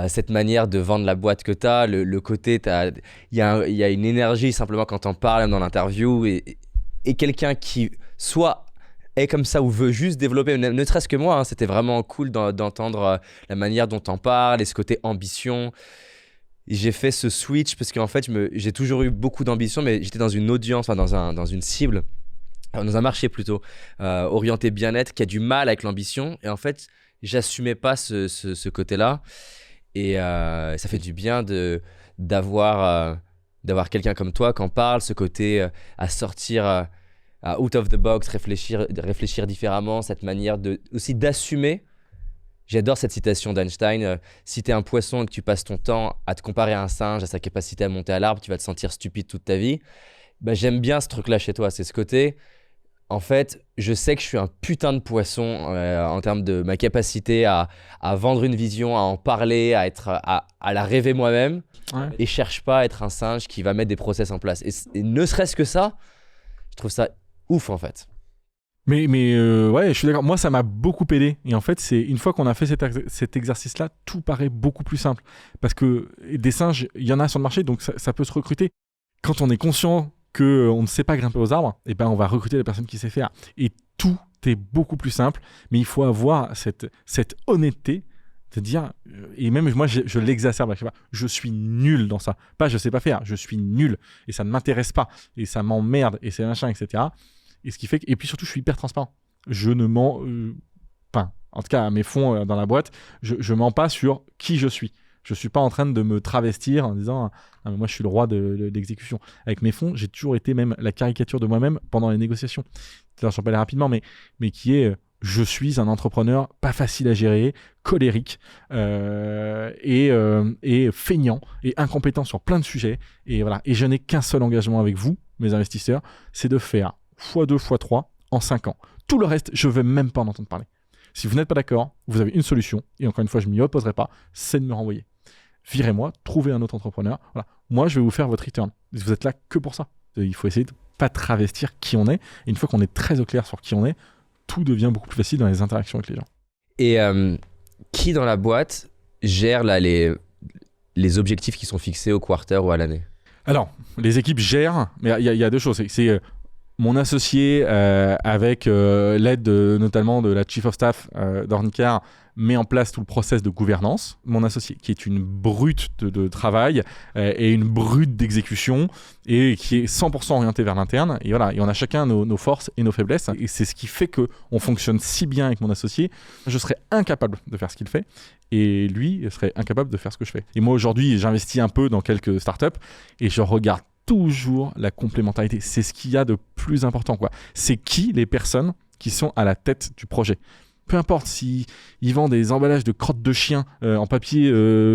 cette manière de vendre la boîte que tu as, le côté, il y a une énergie simplement quand on parle, même dans l'interview. Et quelqu'un qui soit est comme ça ou veut juste développer, ne serait-ce que moi, c'était vraiment cool d'entendre la manière dont on parle et ce côté ambition. J'ai fait ce switch parce qu'en fait, j'ai toujours eu beaucoup d'ambition, mais j'étais dans une audience, enfin dans une cible, dans un marché plutôt orienté bien-être qui a du mal avec l'ambition. Et en fait, j'assumais pas ce côté-là. Et ça fait du bien d'avoir quelqu'un comme toi qui en parle, ce côté à sortir out of the box, réfléchir différemment, cette manière aussi d'assumer. J'adore cette citation d'Einstein. Si tu es un poisson et que tu passes ton temps à te comparer à un singe, à sa capacité à monter à l'arbre, tu vas te sentir stupide toute ta vie. Bah, j'aime bien ce truc-là chez toi. C'est ce côté... En fait, je sais que je suis un putain de poisson en termes de ma capacité à vendre une vision, à en parler, à la rêver moi-même. Ouais. Et cherche pas à être un singe qui va mettre des process en place. Et ne serait-ce que ça, je trouve ça ouf en fait. Mais ouais, je suis d'accord. Moi, ça m'a beaucoup aidé. Et en fait, c'est une fois qu'on a fait cet exercice-là, tout paraît beaucoup plus simple. Parce que des singes, il y en a sur le marché, donc ça peut se recruter. Quand on est conscient qu'on ne sait pas grimper aux arbres, et ben on va recruter la personne qui sait faire. Et tout est beaucoup plus simple, mais il faut avoir cette honnêteté de dire, et même moi je l'exacerbe, je suis nul dans ça. Pas je sais pas faire, je suis nul, et ça ne m'intéresse pas, et ça m'emmerde, et c'est machin, etc. Et ce qui fait et puis surtout je suis hyper transparent. Je ne mens pas, en tout cas à mes fonds dans la boîte, je mens pas sur qui je suis. Je suis pas en train de me travestir en disant ah, moi je suis le roi de l'exécution. Avec mes fonds, j'ai toujours été même la caricature de moi-même pendant les négociations. Je vais parler rapidement, mais qui est je suis un entrepreneur pas facile à gérer, colérique et feignant et incompétent sur plein de sujets. Et voilà. Et je n'ai qu'un seul engagement avec vous, mes investisseurs, c'est de faire x2, x3 en 5 ans. Tout le reste, je ne veux même pas en entendre parler. Si vous n'êtes pas d'accord, vous avez une solution, et encore une fois, je ne m'y opposerai pas, c'est de me renvoyer. Virez-moi, trouvez un autre entrepreneur. Voilà. Moi, je vais vous faire votre return. Vous êtes là que pour ça. Il faut essayer de ne pas travestir qui on est. Et une fois qu'on est très au clair sur qui on est, tout devient beaucoup plus facile dans les interactions avec les gens. Et qui dans la boîte gère là, les objectifs qui sont fixés au quarter ou à l'année? Alors, les équipes gèrent, mais il y a 2 choses. C'est mon associé, avec l'aide notamment de la Chief of Staff d'Ornicar, met en place tout le process de gouvernance. Mon associé, qui est une brute de travail et une brute d'exécution et qui est 100% orienté vers l'interne. Et voilà, et on a chacun nos forces et nos faiblesses. Et c'est ce qui fait qu'on fonctionne si bien avec mon associé. Je serais incapable de faire ce qu'il fait et lui serait incapable de faire ce que je fais. Et moi, aujourd'hui, j'investis un peu dans quelques startups et je regarde toujours la complémentarité. C'est ce qu'il y a de plus important, quoi. C'est qui les personnes qui sont à la tête du projet. Peu importe s'ils vendent des emballages de crottes de chiens en papier,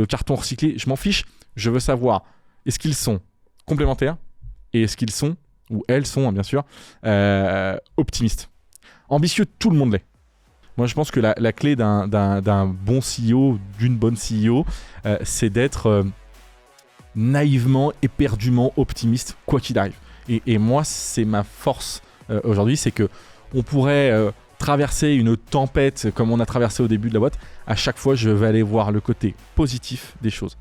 carton recyclé, je m'en fiche. Je veux savoir, est-ce qu'ils sont complémentaires et est-ce qu'ils sont ou elles sont bien sûr, optimistes. Ambitieux, tout le monde l'est. Moi, je pense que la clé d'un bon CEO, d'une bonne CEO, c'est d'être naïvement, éperdument optimiste, quoi qu'il arrive. Et moi, c'est ma force aujourd'hui, c'est que on pourrait traverser une tempête comme on a traversé au début de la boîte. À chaque fois, je vais aller voir le côté positif des choses.